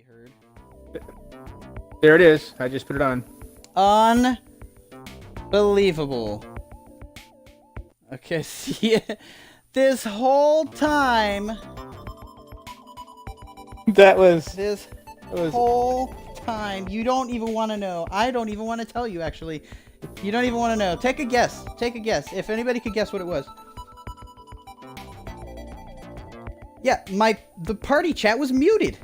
heard. There it is. I just put it on. Unbelievable. Okay, see, this whole time, That was whole time, you don't even want to know. I don't even want to tell you, actually. You don't even want to know. Take a guess. Take a guess. If anybody could guess what it was. Yeah, the party chat was muted.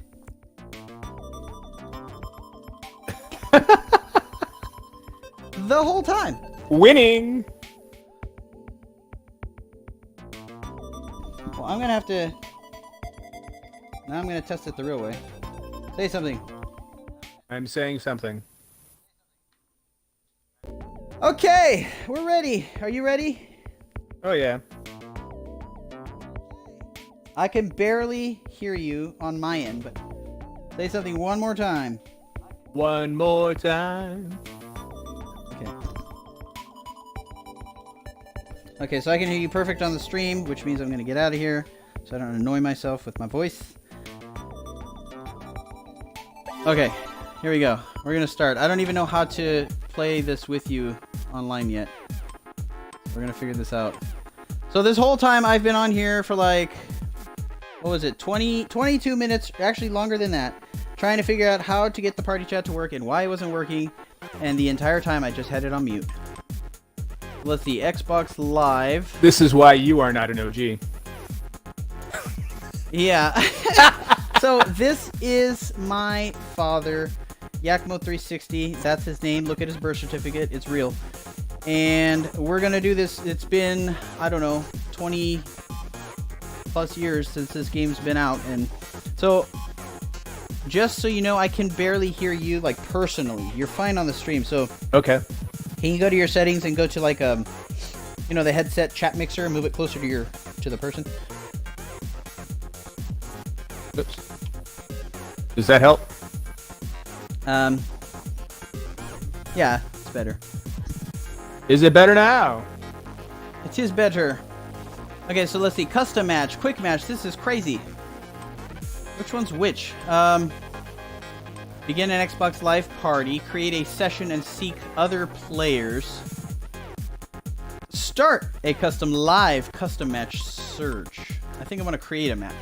The whole time. winning. Well, I'm gonna have to. Now I'm gonna test it the real way. Say something. I'm saying something. Okay, we're ready. Are you ready? Oh yeah. I can barely hear you on my end, but say something one more time. One more time. Okay. Okay, so I can hear you perfect on the stream, which means I'm going to get out of here so I don't annoy myself with my voice. Okay, here we go. We're going to start. I don't even know how to play this with you online yet. We're going to figure this out. So this whole time I've been on here for like, what was it, 22 minutes, actually longer than that, trying to figure out how to get the party chat to work and why it wasn't working, and the entire time I just had it on mute. Let's see, Xbox Live. This is why you are not an OG. Yeah. So this is my father, Yakmo360. That's his name. Look at his birth certificate. It's real. And we're going to do this. It's been, I don't know, 20 plus years since this game's been out. And so, just so you know, I can barely hear you, like, personally. You're fine on the stream. So, Okay. can you go to your settings and go to, like, you know, the headset chat mixer and move it closer to the person? Oops. Does that help? Yeah, it's better. Is it better now? It is better. Okay, so let's see. Custom match, quick match. This is crazy. Which one's which? Begin an Xbox Live party. Create a session and seek other players. Start a custom match search. I think I'm going to create a match.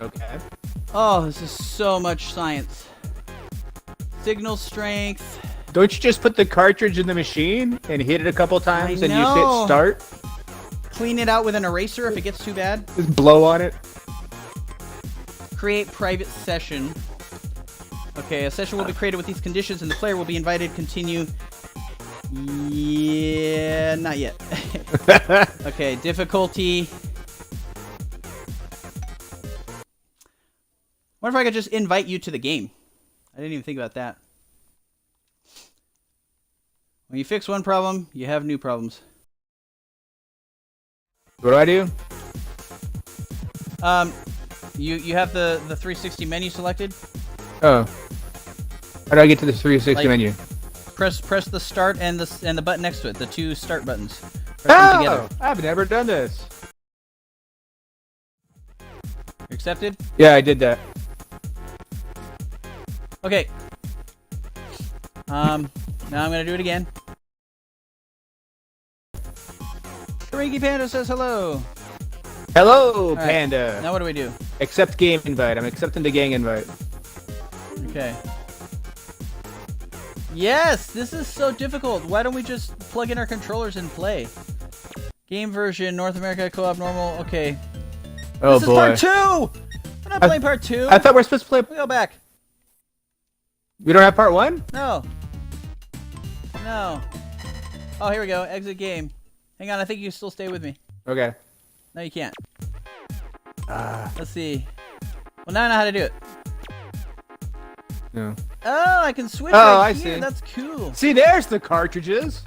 Okay. Oh, this is so much science. Signal strength. Don't you just put the cartridge in the machine and hit it a couple times and you hit start? Clean it out with an eraser if it gets too bad. Just blow on it. Create private session. Okay, a session will be created with these conditions and the player will be invited. Continue. Yeah, not yet. Okay, difficulty. What if I could just invite you to the game? I didn't even think about that. When you fix one problem, you have new problems. What do I do? You have the 360 menu selected. Oh. How do I get to the 360 menu? Press the start and the button next to it, the two start buttons. Press them together. I've never done this. You're accepted? Yeah, I did that. Okay. Now I'm gonna do it again. Karinky Panda says hello. Hello, All right. Panda. Now what do we do? Accept game invite. I'm accepting the gang invite. Okay. Yes, this is so difficult. Why don't we just plug in our controllers and play? Game version, North America, co-op, normal. Okay. Oh This is boy. part 2! We're not playing part 2. I thought we were supposed to play. We go back. We don't have part 1? No. No. Oh, here we go. Exit game. Hang on, I think you can still stay with me. Okay. No, you can't. Let's see. Well, now I know how to do it. No. Oh, I can switch Oh, right I here. see. That's cool. See, there's the cartridges.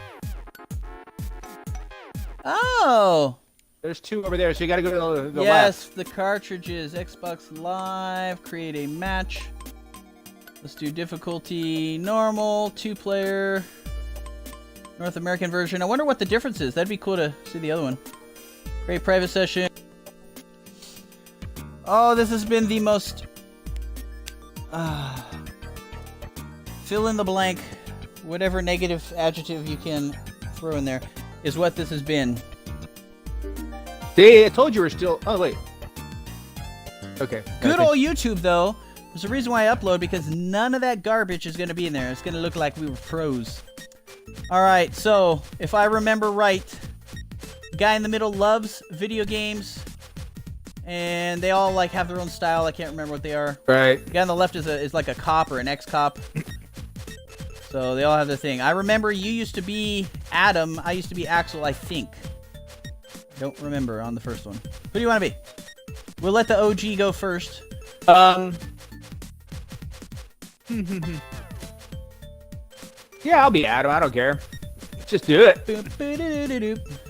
Oh. There's 2 over there, so you gotta go to the Yes, left. the cartridges. Xbox Live. Create a match. Let's do difficulty normal, 2-player, North American version. I wonder what the difference is. That'd be cool to see the other one. Create private session. Oh, this has been the most fill in the blank, whatever negative adjective you can throw in there, is what this has been. See, I told you we're still. Oh wait. Okay. Good old YouTube though. There's a reason why I upload, because none of that garbage is going to be in there. It's going to look like we were pros. All right, so if I remember right, the guy in the middle loves video games, and they all like have their own style. I can't remember what they are. Right. The guy on the left is like a cop or an ex-cop. So they all have their thing. I remember you used to be Adam. I used to be Axel, I think. I don't remember on the first one. Who do you want to be? We'll let the OG go first. Yeah, I'll be Adam. I don't care. Just do it.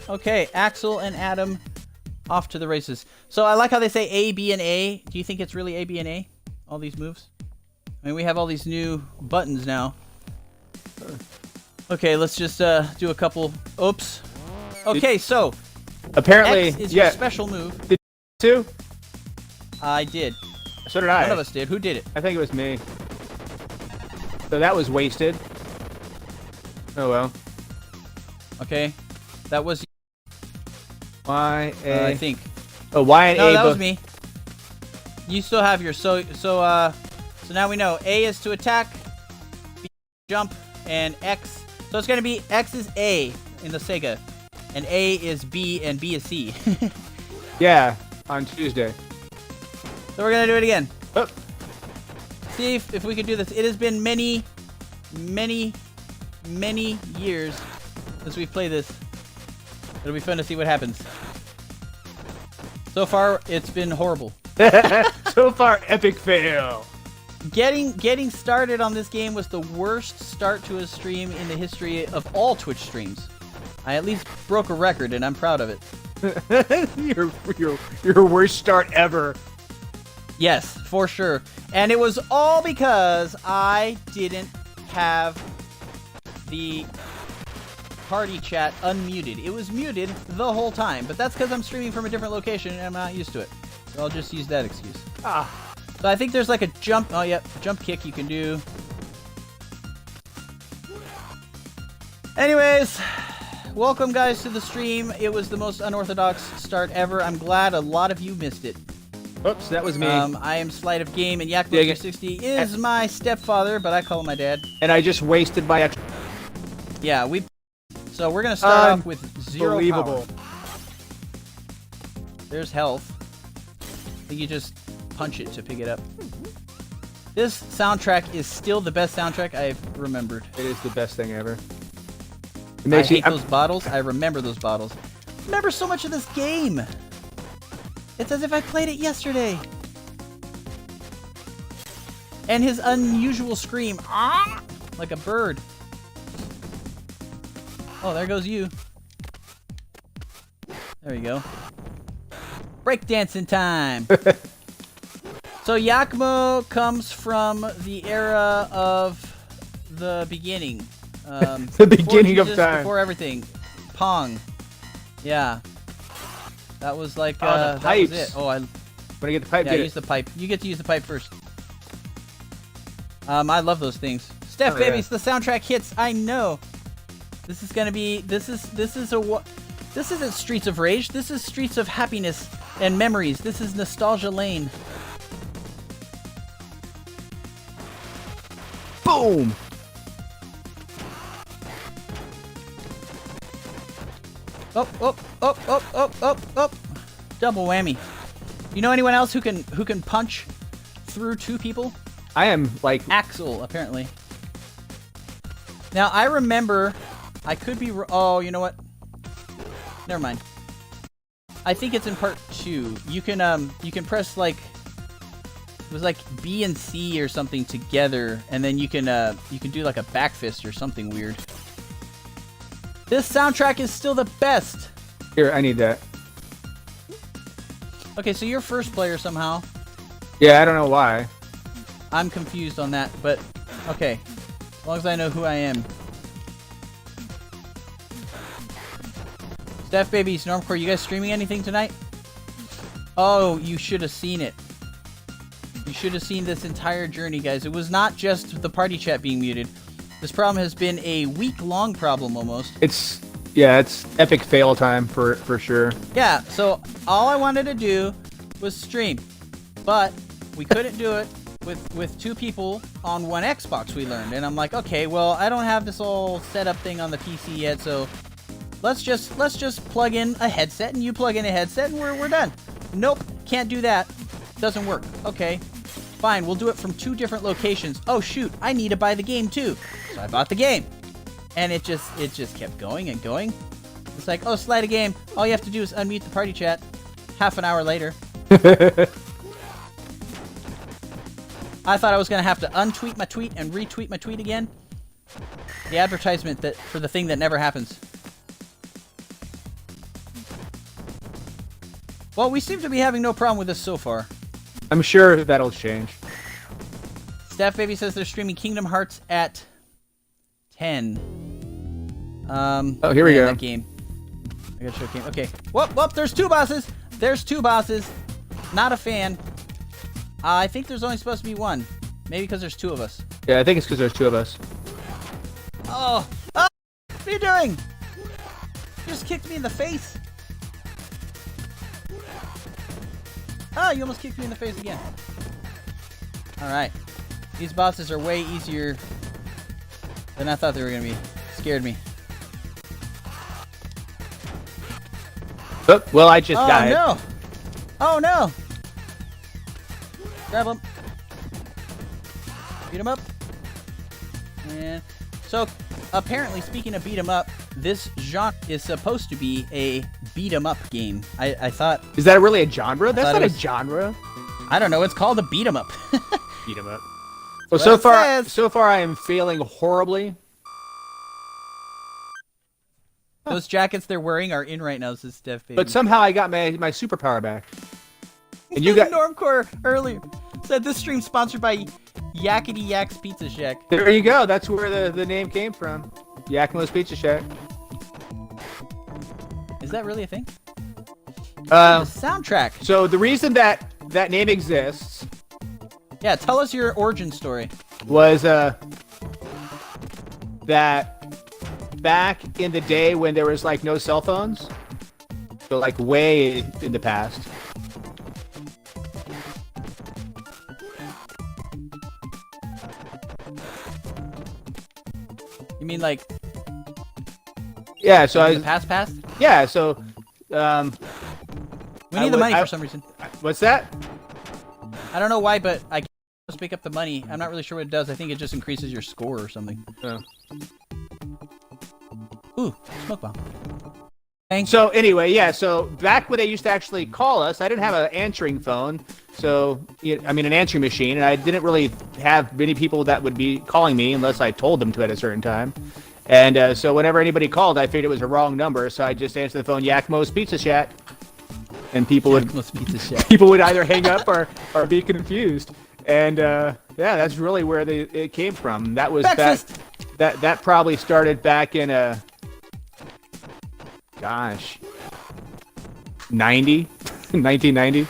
Okay, Axel and Adam off to the races. So I like how they say A, B, and A. Do you think it's really A, B, and A? All these moves? I mean, we have all these new buttons now. Okay, let's just do a couple. Oops. Okay, so apparently, X is your special move. Did you too? I did. So did I. One of us did. Who did it? I think it was me. So that was wasted. Oh well. Okay, that was Y A. I think. Oh, Y and A. No, that was me. You still have yours. So now we know A is to attack, B jump, and X. So it's gonna be X is A in the Sega, and A is B, and B is C. Yeah, on Tuesday. So we're gonna do it again. Oh. See if we can do this. It has been many years since we've played this. It'll be fun to see what happens. So far, it's been horrible. So far, epic fail. Getting started on this game was the worst start to a stream in the history of all Twitch streams. I at least broke a record, and I'm proud of it. your worst start ever. Yes, for sure. And it was all because I didn't have the party chat unmuted. It was muted the whole time, but that's because I'm streaming from a different location and I'm not used to it. So I'll just use that excuse. So I think there's like a jump. Oh, yeah, jump kick you can do. Anyways, welcome guys to the stream. It was the most unorthodox start ever. I'm glad a lot of you missed it. Oops, that was me. I am Sleight of Game, and Yakbo360 is my stepfather, but I call him my dad. And I just wasted my extra. Yeah, so we're gonna start off with 0 power. There's health. I think you just punch it to pick it up. This soundtrack is still the best soundtrack I've remembered. It is the best thing ever. I hate those bottles. I remember those bottles. I remember so much of this game. It's as if I played it yesterday. And his unusual scream, like a bird. Oh, there goes you. There you go. Breakdancing time. So Yakmo comes from the era of the beginning. The beginning of time. Before everything. Pong. Yeah. That was like, the that pipes. was it. Oh, I... When I get the pipe, yeah, use the pipe. You get to use the pipe first. I love those things. Steph, babies, the soundtrack hits. I know. This is gonna be. This isn't Streets of Rage. This is Streets of Happiness and Memories. This is Nostalgia Lane. Boom. Up, up, up, up, up, up, up. Double whammy. You know anyone else who can punch through 2 people? I am like Axel, apparently. Now I remember, I could be. Oh, you know what? Never mind. I think it's in part 2. You can press like, it was like B and C or something together, and then you can do like a back fist or something weird. This soundtrack is still the best. Here, I need that. Okay, so you're first player somehow. Yeah, I don't know why. I'm confused on that, but okay. As long as I know who I am. Steph, babies, Normcore, you guys streaming anything tonight? Oh, you should have seen it. You should have seen this entire journey, guys. It was not just the party chat being muted. This problem has been a week-long problem almost. It's epic fail time for sure. Yeah, so all I wanted to do was stream, but we couldn't do it with 2 people on one Xbox, we learned. And I'm like, okay, well, I don't have this whole setup thing on the PC yet, so let's just plug in a headset and you plug in a headset and we're done. Nope, can't do that. Doesn't work. Okay, fine, we'll do it from 2 different locations. Oh shoot, I need to buy the game too. So I bought the game. And it just kept going and going. It's like, oh, Sleight a game. All you have to do is unmute the party chat. Half an hour later. I thought I was going to have to untweet my tweet and retweet my tweet again. The advertisement that for the thing that never happens. Well, we seem to be having no problem with this so far. I'm sure that'll change. Staff Baby says they're streaming Kingdom Hearts at 10. Oh, here we go. That game. I gotta show game. Okay. Whoop, there's 2 bosses. There's 2 bosses. Not a fan. I think there's only supposed to be 1. Maybe because there's 2 of us. Yeah, I think it's because there's 2 of us. Oh. What are you doing? You just kicked me in the face. Ah, you almost kicked me in the face again. Alright. These bosses are way easier than I thought they were going to be. Scared me. Oh, well, I just died. Oh, no. Oh, no. Grab him. Beat him up. And so, apparently, speaking of beat 'em up, this genre is supposed to be a beat 'em up game. I thought... Is that really a genre? That's not a genre. I don't know. It's called a beat 'em up. Beat 'em up. Well, so far I am failing horribly. Those jackets they're wearing are in right now, says Steph Baby. But somehow I got my superpower back. And you got Normcore earlier said this stream sponsored by Yakety Yak's Pizza Shack. There you go. That's where the name came from. Yakima's Pizza Shack. Is that really a thing? The soundtrack. So the reason that name exists. Yeah, tell us your origin story. Was that back in the day when there was like no cell phones, so like way in the past. You mean like? Yeah. So the past. Yeah. So. We need the money for some reason. What's that? I don't know why, but I can't just pick up the money. I'm not really sure what it does. I think it just increases your score or something. Oh. Ooh, smoke bomb. Thanks. So anyway, yeah. So back when they used to actually call us, I didn't have an answering phone. So I mean, an answering machine, and I didn't really have many people that would be calling me unless I told them to at a certain time. And so whenever anybody called, I figured it was a wrong number, so I just answered the phone, Yakimo's Pizza Shack, and people would either hang up or be confused. And yeah, that's really where it came from. That was back. That probably started back in gosh, 1990.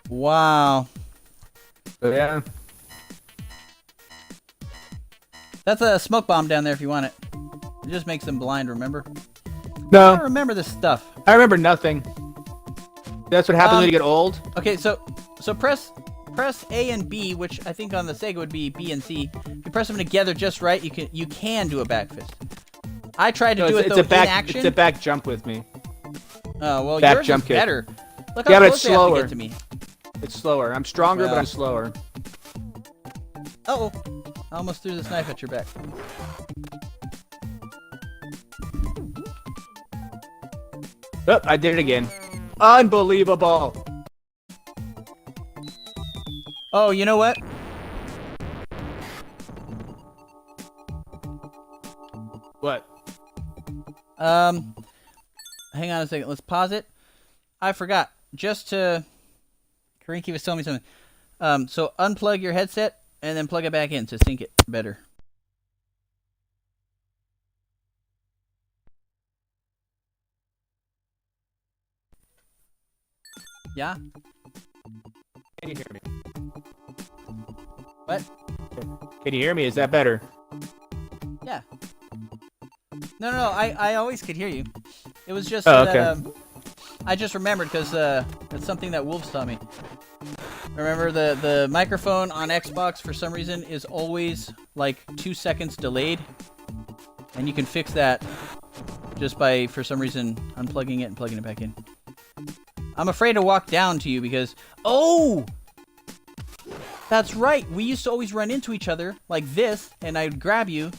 Wow. So, yeah. That's a smoke bomb down there if you want it. It just makes them blind, remember? No. I don't remember this stuff. I remember nothing. That's what happens when you get old. Okay, so press A and B, which I think on the Sega would be B and C. If you press them together just right, you can do a back fist. I tried to do it though in action. It's a back jump with me. Oh well, back yours jump is kick. better. Look how close they have to get to me. It's slower. I'm stronger, but I'm slower. Uh-oh. I almost threw this knife at your back. Oh, I did it again. Unbelievable. Oh, you know what? What? Hang on a second. Let's pause it. I forgot. Karinki was telling me something. So unplug your headset and then plug it back in to sync it better. Yeah? Can you hear me? What? Can you hear me? Is that better? Yeah. No, I always could hear you. It was just Oh, that okay. I just remembered because that's something that Wolves taught me. Remember the microphone on Xbox for some reason is always like 2 seconds delayed, and you can fix that just by for some reason unplugging it and plugging it back in. I'm afraid to walk down to you because that's right. We used to always run into each other like this, and I'd grab you,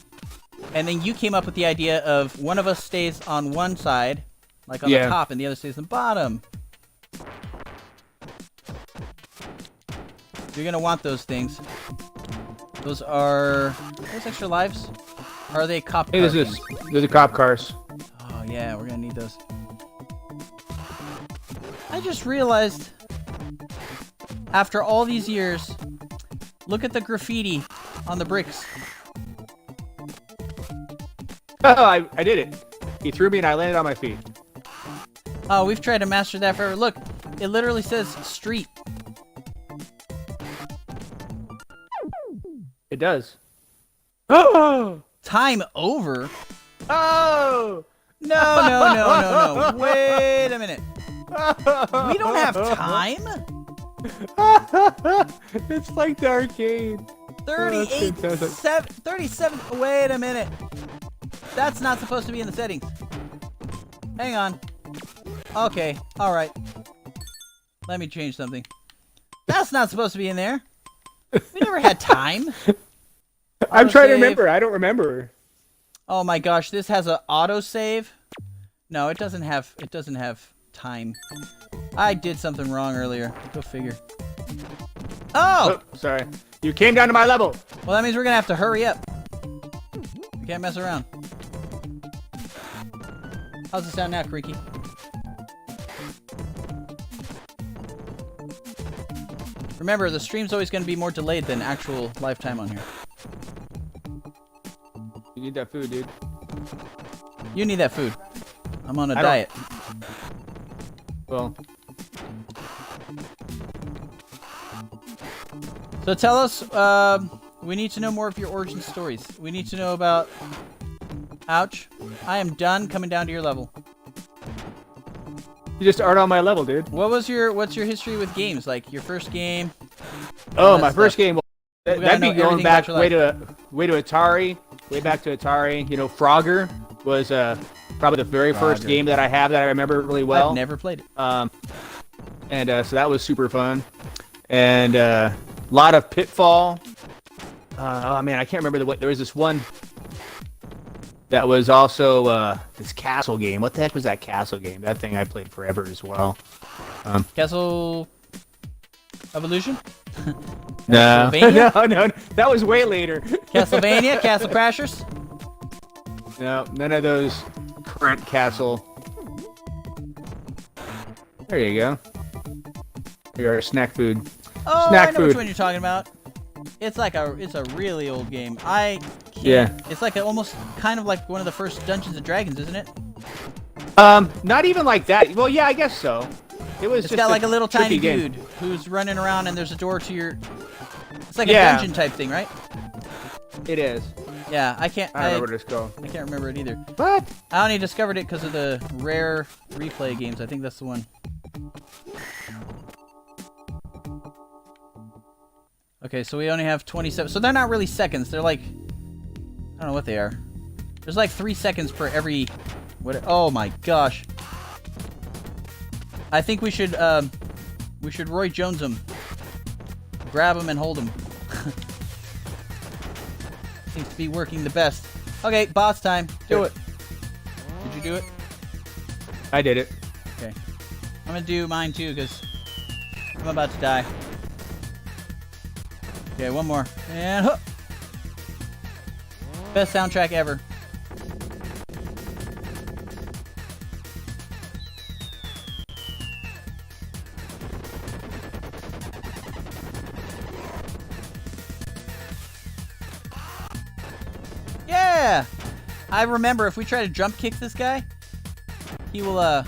and then you came up with the idea of one of us stays on one side, like on the top, and the other stays on the bottom. You're gonna want those things. Those are those extra lives? Or are they cop cars? Those are cop cars. Oh yeah, we're gonna need those. I just realized, after all these years, look at the graffiti on the bricks. Oh, I did it. He threw me and I landed on my feet. Oh, we've tried to master that forever. Look, it literally says street. It does. Oh! Time over? Oh! No. Wait a minute. We don't have time? It's like the arcade. 37. Wait a minute. That's not supposed to be in the settings. Hang on. Okay. All right. Let me change something. That's not supposed to be in there. We never had time. I'm trying to Autosave. remember. I don't remember. Oh my gosh, this has an autosave? No, it doesn't have time. I did something wrong earlier. Go figure. Oh! Sorry. You came down to my level. Well, that means we're gonna have to hurry up. We can't mess around. How's it sound now, Creaky? Remember, the stream's always gonna be more delayed than actual lifetime on here. You need that food, dude. You need that food. I'm on a I don't- diet. Well, So tell us, we need to know more of your origin stories. We need to know about... Ouch. I am done coming down to your level. you just aren't on my level, dude. What's your history with games? Like, your first game? Oh, that my first stuff. game. Well, gotta that'd be know going everything back about way your to Atari. Way back to Atari. You know, Frogger was probably the very first game that I have that I remember really well. I've never played it. So that was super fun, and a lot of Pitfall. Oh man, I can't remember there was this one that was also this castle game. What the heck was that castle game? That thing I played forever as well. Castle... Evolution? No. Castlevania? no, that was way later. Castlevania? Castle Crashers? No, none of those current castle. There you go. Your snack food. Oh, Snack I know food. which one you're talking about. It's a really old game. I can't... Yeah. It's like almost kind of like one of the first Dungeons and Dragons, isn't it? Not even like that. Well, yeah, I guess so. It was It's just got like a little tiny tricky game. dude who's running around and there's a door to your... It's like a Yeah. dungeon type thing, right? It is. Yeah, I can't... I don't know where this go. I can't remember it either. What? I only discovered it because of the rare replay games. I think that's the one. Okay, so we only have 27. So they're not really seconds. They're like... I don't know what they are. There's like 3 seconds per every... What? Oh my gosh. I think we should Roy Jones him. Grab him and hold him. Seems to be working the best. Okay, boss time. Do it. Did you do it? I did it. Okay. I'm gonna do mine too, because I'm about to die. Okay, one more. And hook! Best soundtrack ever. Yeah! I remember if we try to jump kick this guy, he will like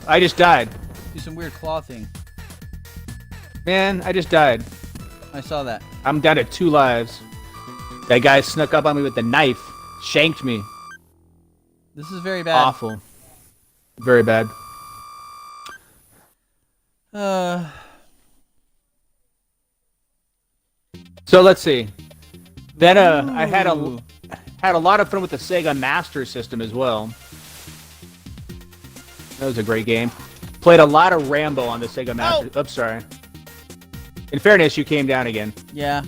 I just died. do some weird claw thing. Man, I just died. I saw that. I'm down to 2 lives. That guy snuck up on me with the knife. Shanked me. This is very bad. Awful. Very bad. So let's see. Then I had a lot of fun with the Sega Master System as well. That was a great game. Played a lot of Rambo on the Sega Master. Oops, sorry. In fairness, you came down again. Yeah.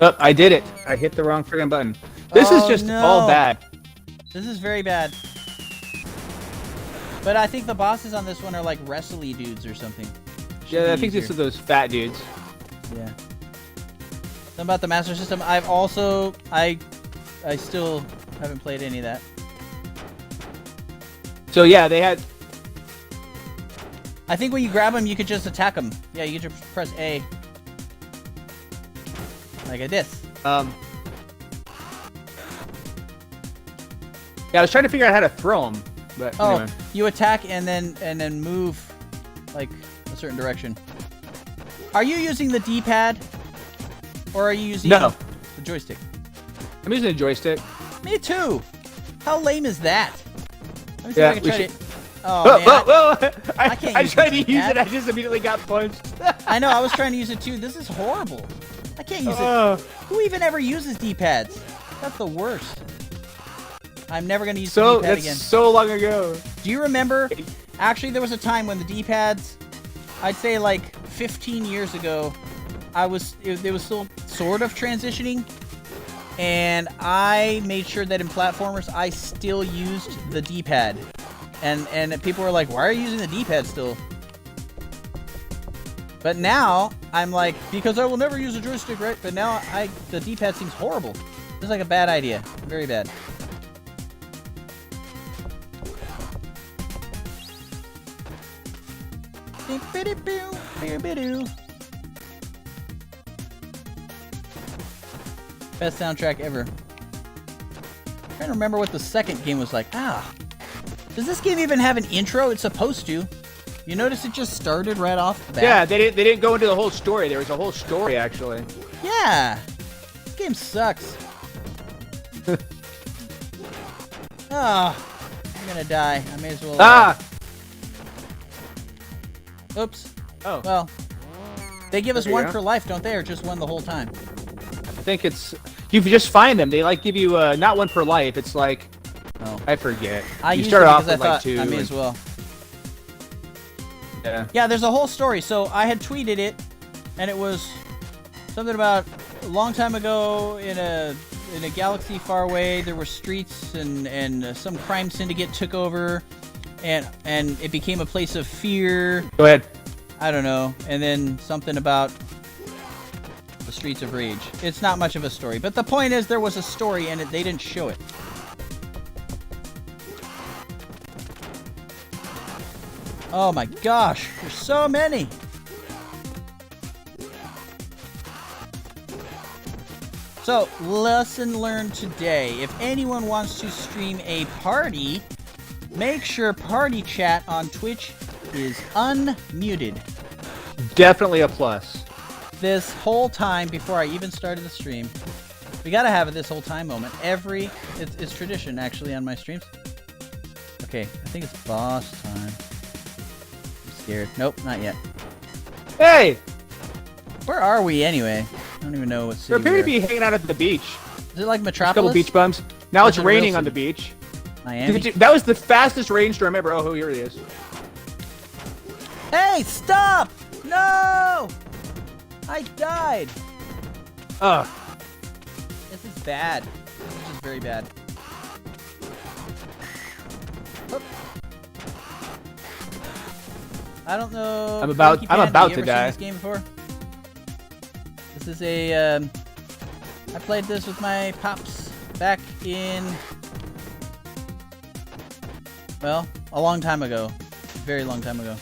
Oh, I did it. I hit the wrong friggin' button. This is just all bad. This is very bad. But I think the bosses on this one are like wrestly dudes or something. Yeah, I think these are those fat dudes. Yeah. Something about the Master System. I still haven't played any of that. So yeah, they had. I think when you grab them, you could just attack them. Yeah, you could just press A. Like this. Yeah, I was trying to figure out how to throw them, but anyway. You attack and then move, like a certain direction. Are you using the D-pad, or are you using the joystick? I'm using a joystick. Me too. How lame is that? Let me see Yeah, if I can try it. Oh, man. I can't I use tried the to use D-pad. it. I just immediately got punched. I know. I was trying to use it too. This is horrible. I can't use it. Who even ever uses D-pads? That's the worst. I'm never going to use the D-pad again. So long ago. Do you remember? Actually, there was a time when the D-pads, I'd say like 15 years ago, it was still sort of transitioning, and I made sure that in platformers I still used the D-pad, and people were like, "Why are you using the D-pad still?" But now I'm like, because I will never use a joystick, right? But now the D-pad seems horrible. This is like a bad idea, very bad. Best soundtrack ever. I'm trying to remember what the second game was like. Does this game even have an intro? It's supposed to. You notice it just started right off the bat? Yeah, they didn't go into the whole story. There was a whole story, actually. Yeah. This game sucks. I'm gonna die. I may as well... Oops. Oh. Well, they give us There you one go. per life, don't they? Or just one the whole time? I think it's... You just find them. They like give you not one per life. It's like... Oh. I forget. I you used start it off because with I like thought 2. I may as well. Yeah. Yeah, there's a whole story. So I had tweeted it, and it was something about a long time ago in a galaxy far away. There were streets, and some crime syndicate took over, and it became a place of fear. Go ahead. I don't know. And then something about the Streets of Rage. It's not much of a story, but the point is there was a story, and they didn't show it. Oh my gosh, there's so many. So, lesson learned today. If anyone wants to stream a party, make sure party chat on Twitch is unmuted. Definitely a plus. This whole time before I even started the stream. We gotta have it this whole time moment. It's tradition actually on my streams. Okay, I think it's boss time. Scared. Nope, not yet. Hey! Where are we anyway? I don't even know what city We appear we're to be hanging out at the beach. Is it like Just a Metropolis? couple beach bums. Now Or it's is it a real raining on the city? beach. Miami? That was the fastest rainstorm ever. Oh, here it is. Hey, stop! No! I died. Ugh. This is bad. This is just very bad. Oop. I don't know. I'm about- Cranky I'm Panda, about you to ever die. Seen this game before? This is a. I played this with my pops back in. Well, a long time ago. Very long time ago.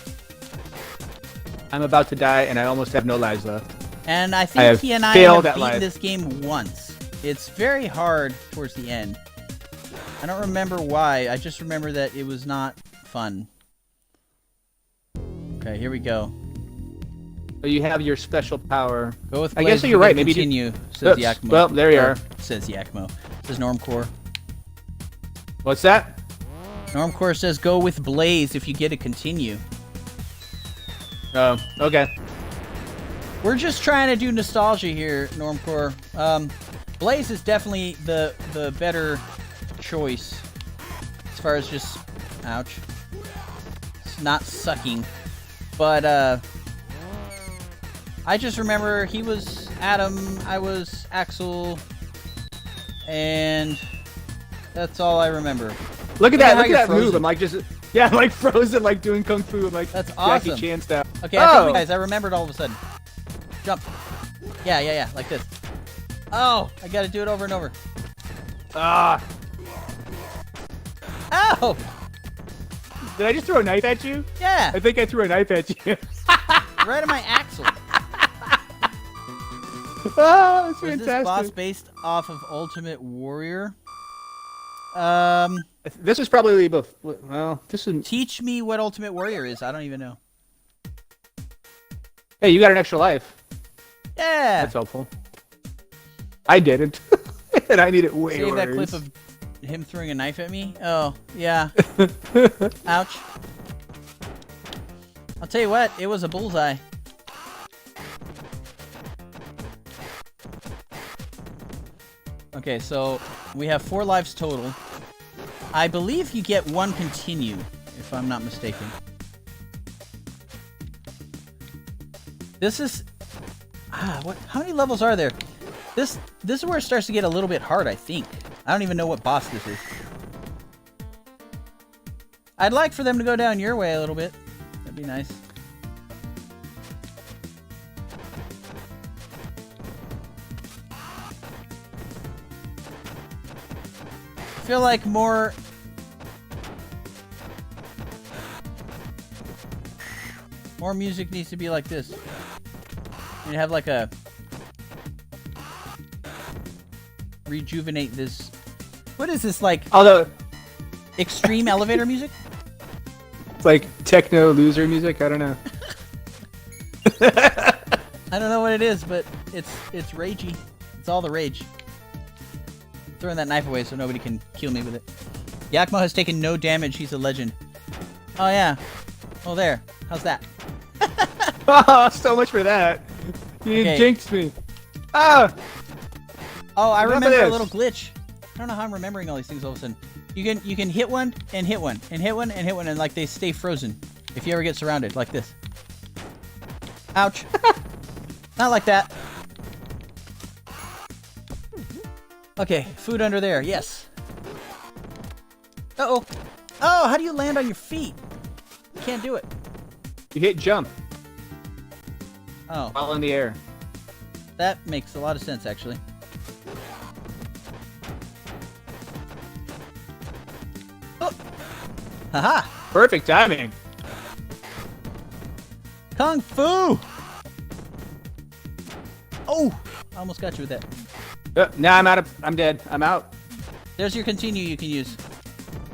I'm about to die, and I almost have no lives left. And I I think have he and I failed have at beaten life. this game once. It's very hard towards the end. I don't remember why. I just remember that it was not fun. Okay, here we go. Oh, you have your special power. Go with I Blaze guess if you're you right. can Maybe continue, says Yakmo. Well, there you Or, are. Says Yakmo. Says Normcore. What's that? Normcore says go with Blaze if you get to continue. Oh, okay. We're just trying to do nostalgia here, Normcore. Blaze is definitely the better choice as far as just ouch. It's not sucking. But I just remember he was Adam, I was Axel, and that's all I remember. Look at that! Look how at that you're move! I'm like just, yeah, I'm like frozen, like doing kung fu. I'm like That's Jackie awesome. Chan style. Okay, I think guys, I remembered all of a sudden. Jump. Yeah, like this. Oh, I gotta do it over and over. Ah! Ow! Did I just throw a knife at you? Yeah, I think I threw a knife at you. right at my Axel. Oh, it's Was fantastic. this boss based off of Ultimate Warrior? This was probably before. Well, this is. Teach me what Ultimate Warrior is. I don't even know. Hey, you got an extra life. Yeah. That's helpful. I didn't, and I need it way Save worse. that clip of him throwing a knife at me. Oh, yeah. Ouch. I'll tell you what, it was a bullseye. Okay, so we have 4 lives total. I believe you get 1 continue, if I'm not mistaken. This is... what? How many levels are there? This is where it starts to get a little bit hard, I think. I don't even know what boss this is. I'd like for them to go down your way a little bit. That'd be nice. I feel like more music needs to be like this. And have like a rejuvenate this. What is this, like Although extreme elevator music? it's like techno loser music. I don't know. I don't know what it is, but it's ragey. It's all the rage. Throwing that knife away so nobody can kill me with it. Yakmo has taken no damage. He's a legend. Oh yeah. Oh there. How's that? Oh, so much for that. You Okay. jinxed me. Ah! Oh, I Enough of remember a this. little glitch. I don't know how I'm remembering all these things all of a sudden. You can hit one and hit one and hit one and hit one and like they stay frozen. If you ever get surrounded like this. Ouch. Not like that. Okay, food under there. Yes. Uh-oh. Oh, how do you land on your feet? You can't do it. You hit jump Oh, while in the air. that makes a lot of sense actually. Oh. Haha. Perfect timing. Kung Fu! Oh! I almost got you with that. Now I'm dead. I'm out. There's your continue you can use.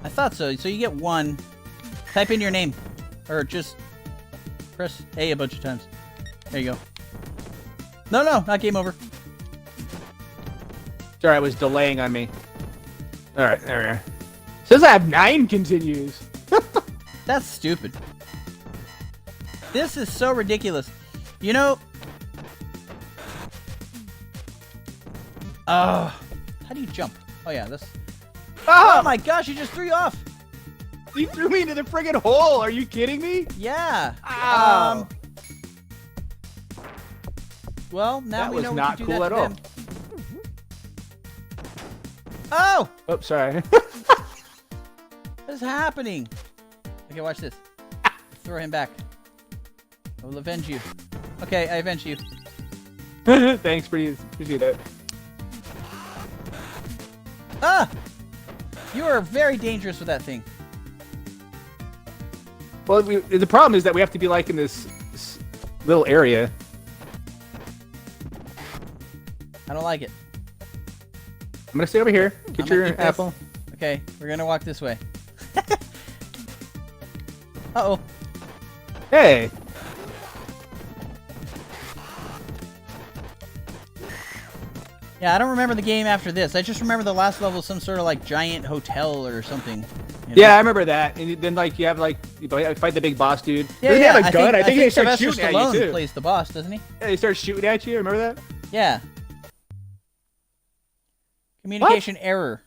I thought so. So you get 1. Type in your name. Or just press A a bunch of times. There you go. No, not game over. Sorry, it was delaying on me. Alright, there we are. Says I have 9 continues. That's stupid. This is so ridiculous. You know... how do you jump? Oh yeah, that's... Oh, Oh my gosh, you just threw you off! you threw me into the friggin' hole. Are you kidding me? Yeah. Ow. Well, now That we was know we not can do cool that at to all. them. Oh! Oh, sorry. What is happening? Okay, watch this. Throw him back. I will avenge you. Okay, I avenge you. Thanks, appreciate that. Ah! You are very dangerous with that thing. Well, the problem is that we have to be like in this little area. I don't like it. I'm gonna stay over here. I'm Get gonna your eat this. apple. Okay, we're gonna walk this way. Uh-oh. Hey. Yeah, I don't remember the game after this. I just remember the last level was some sort of like giant hotel or something. You know? Yeah, I remember that. And then like you have like you fight the big boss dude. Yeah, Doesn't he yeah. have a gun? I think they start Sylvester shooting at Stallone you too. plays the boss, doesn't he? Yeah, they start shooting at you. Remember that? Yeah. Communication error.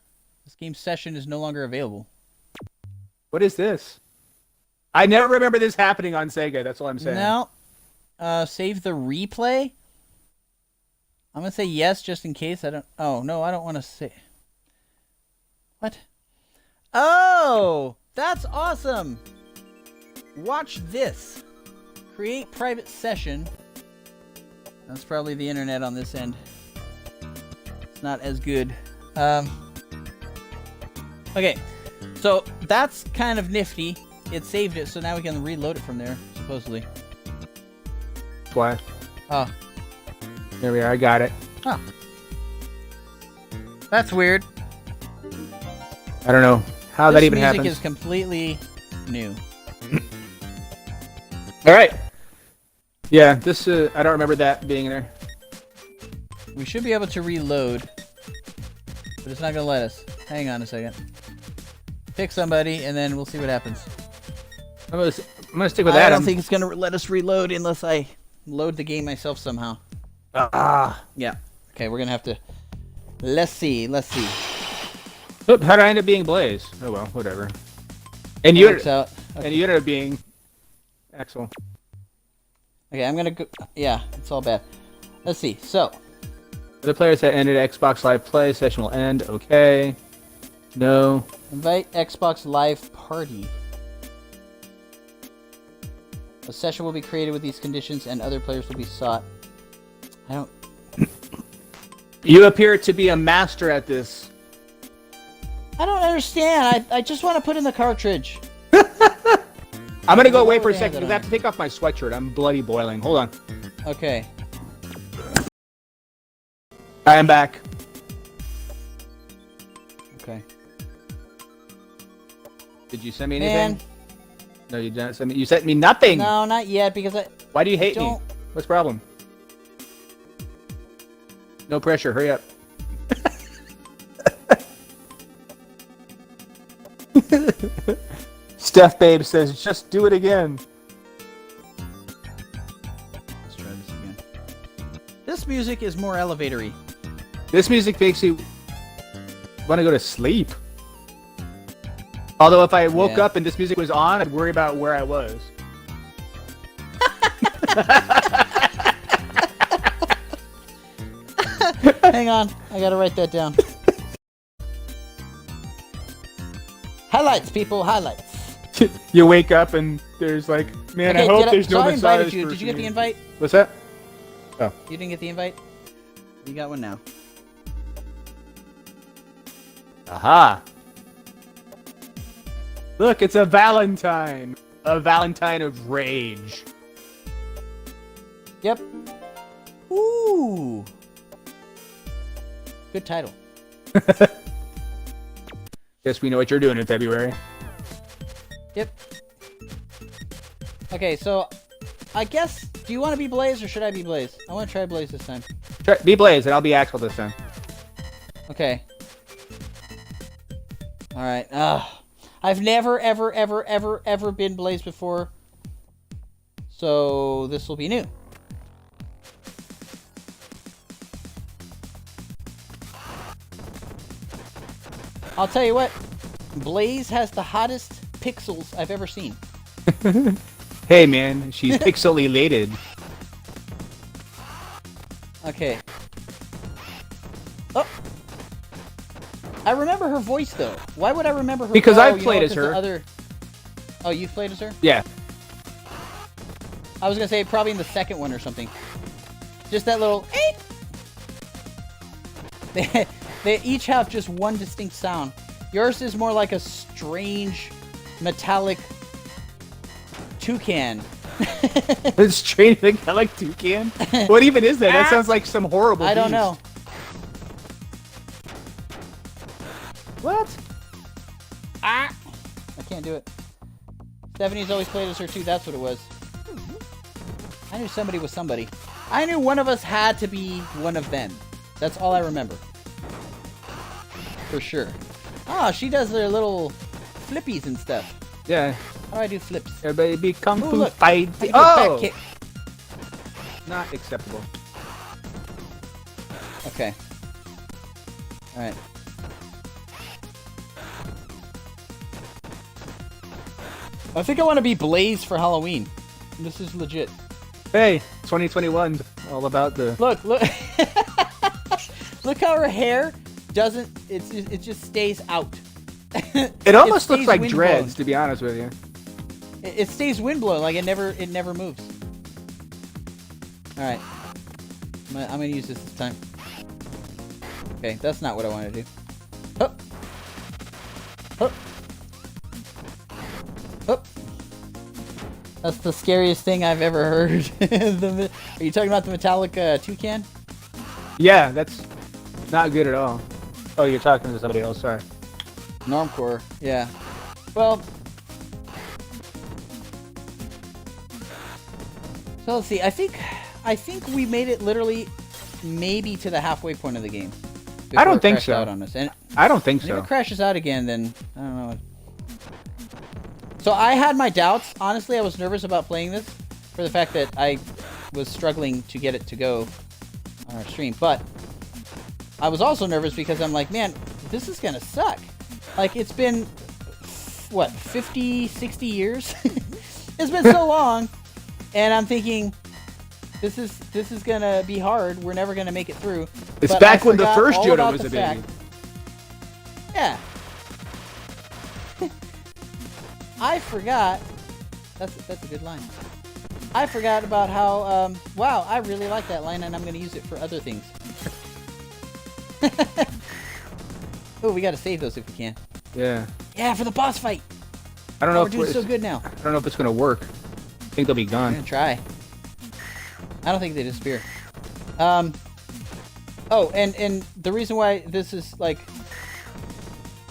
This game session is no longer available. What is this? I never remember this happening on Sega. That's all I'm saying. No. Save the replay? I'm going to say yes just in case. I don't... Oh, no, I don't want to say... What? Oh! That's awesome! Watch this. Create private session. That's probably the internet on this end. It's not as good. Okay. So, that's kind of nifty. It saved it, so now we can reload it from there, supposedly. Why? Oh. There we are. I got it. Huh. That's weird. I don't know how that even happens. This music is completely new. All right. Yeah, this I don't remember that being there. We should be able to reload, but it's not going to let us. Hang on a second. Pick somebody, and then we'll see what happens. I'm gonna stick with Adam. I don't think it's going to let us reload unless I load the game myself somehow. Yeah. Okay, we're going to have to... Let's see. Oop, how did I end up being Blaze? Oh well, whatever. And you ended up being Axel. Okay, I'm going to go... Yeah, it's all bad. Let's see. So... The players that ended Xbox Live Play session will end. Okay. No. Invite Xbox Live Party. A session will be created with these conditions and other players will be sought. I don't... You appear to be a master at this. I don't understand. I just want to put in the cartridge. I'm gonna go away for a second because I have to take off my sweatshirt. I'm bloody boiling. Hold on. Okay. I am back. Okay. Did you send me anything? Man. No, you didn't send me. You sent me nothing. No, not yet because I... Why do you hate me? Don't... What's the problem? No pressure. Hurry up. Steph Babe says, just do it again. Let's try this again. This music is more elevatory. This music makes you want to go to sleep. Although if I woke up and this music was on, I'd worry about where I was. Hang on. I gotta write that down. Highlights, people. Highlights. You wake up and there's like, man, Okay, I hope there's no I invited massage. you. Did you get the invite? What's that? Oh. You didn't get the invite? You got one now. Aha. Look, it's a Valentine. A Valentine of rage. Yep. Ooh. Good title. Guess we know what you're doing in February. Yep. Okay, so I guess, do you want to be Blaze or should I be Blaze? I want to try Blaze this time. Be Blaze, and I'll be Axel this time. Okay. Alright. I've never, ever been Blaze before. So this will be new. I'll tell you what. Blaze has the hottest pixels I've ever seen. Hey man, she's pixel elated. Okay. Oh. I remember her voice though. Why would I remember her? Because I've you played know, as her. Other... Oh, you've played as her? Yeah. I was gonna say probably in the second one or something. Just that little. They each have just one distinct sound. Yours is more like a strange, metallic toucan. It's strange thing. I like toucan. What even is that? That sounds like some horrible. I don't beast. know. What? I can't do it. Stephanie's always played as her too. That's what it was. I knew somebody was somebody. I knew one of us had to be one of them. That's all I remember. For sure. Oh, she does their little flippies and stuff. Yeah. How do I do flips? Everybody be kung Ooh, fu look. fight. I can do a back Oh! kick. Not acceptable. Okay. Alright. I think I want to be Blaze for Halloween. This is legit. Hey, 2021's all about the... Look. Look how her hair doesn't... It just stays out. It almost looks stays like wind dreads, blown. to be honest with you. It stays windblown, like it never moves. Alright. I'm gonna use this time. Okay, that's not what I want to do. Hup. Hup. Hup. That's the scariest thing I've ever heard. Are you talking about the metallic toucan? Yeah, that's not good at all. Oh, you're talking to somebody else, sorry. Normcore, yeah. Well, so let's see. I think we made it literally maybe to the halfway point of the game. I don't it think crashed so. Out on us. And I don't think if so. it crashes out again, then I don't know. So I had my doubts. Honestly, I was nervous about playing this for the fact that I was struggling to get it to go on our stream. But I was also nervous because I'm like, man, this is gonna suck. Like, it's been, what, 50, 60 years? It's been so long. And I'm thinking, this is gonna be hard. We're never gonna make it through. It's But back I when the forgot first all Yoda about was the a baby. fact- Yeah. I forgot. That's a good line. I forgot about how, wow, I really like that line, and I'm gonna use it for other things. Oh, we gotta save those if we can. Yeah. Yeah, for the boss fight. I don't know We're if doing it's, so good now. I don't know if it's gonna work. I think they'll be I'm gone. gonna try. I don't think they disappear. Oh, and the reason why this is like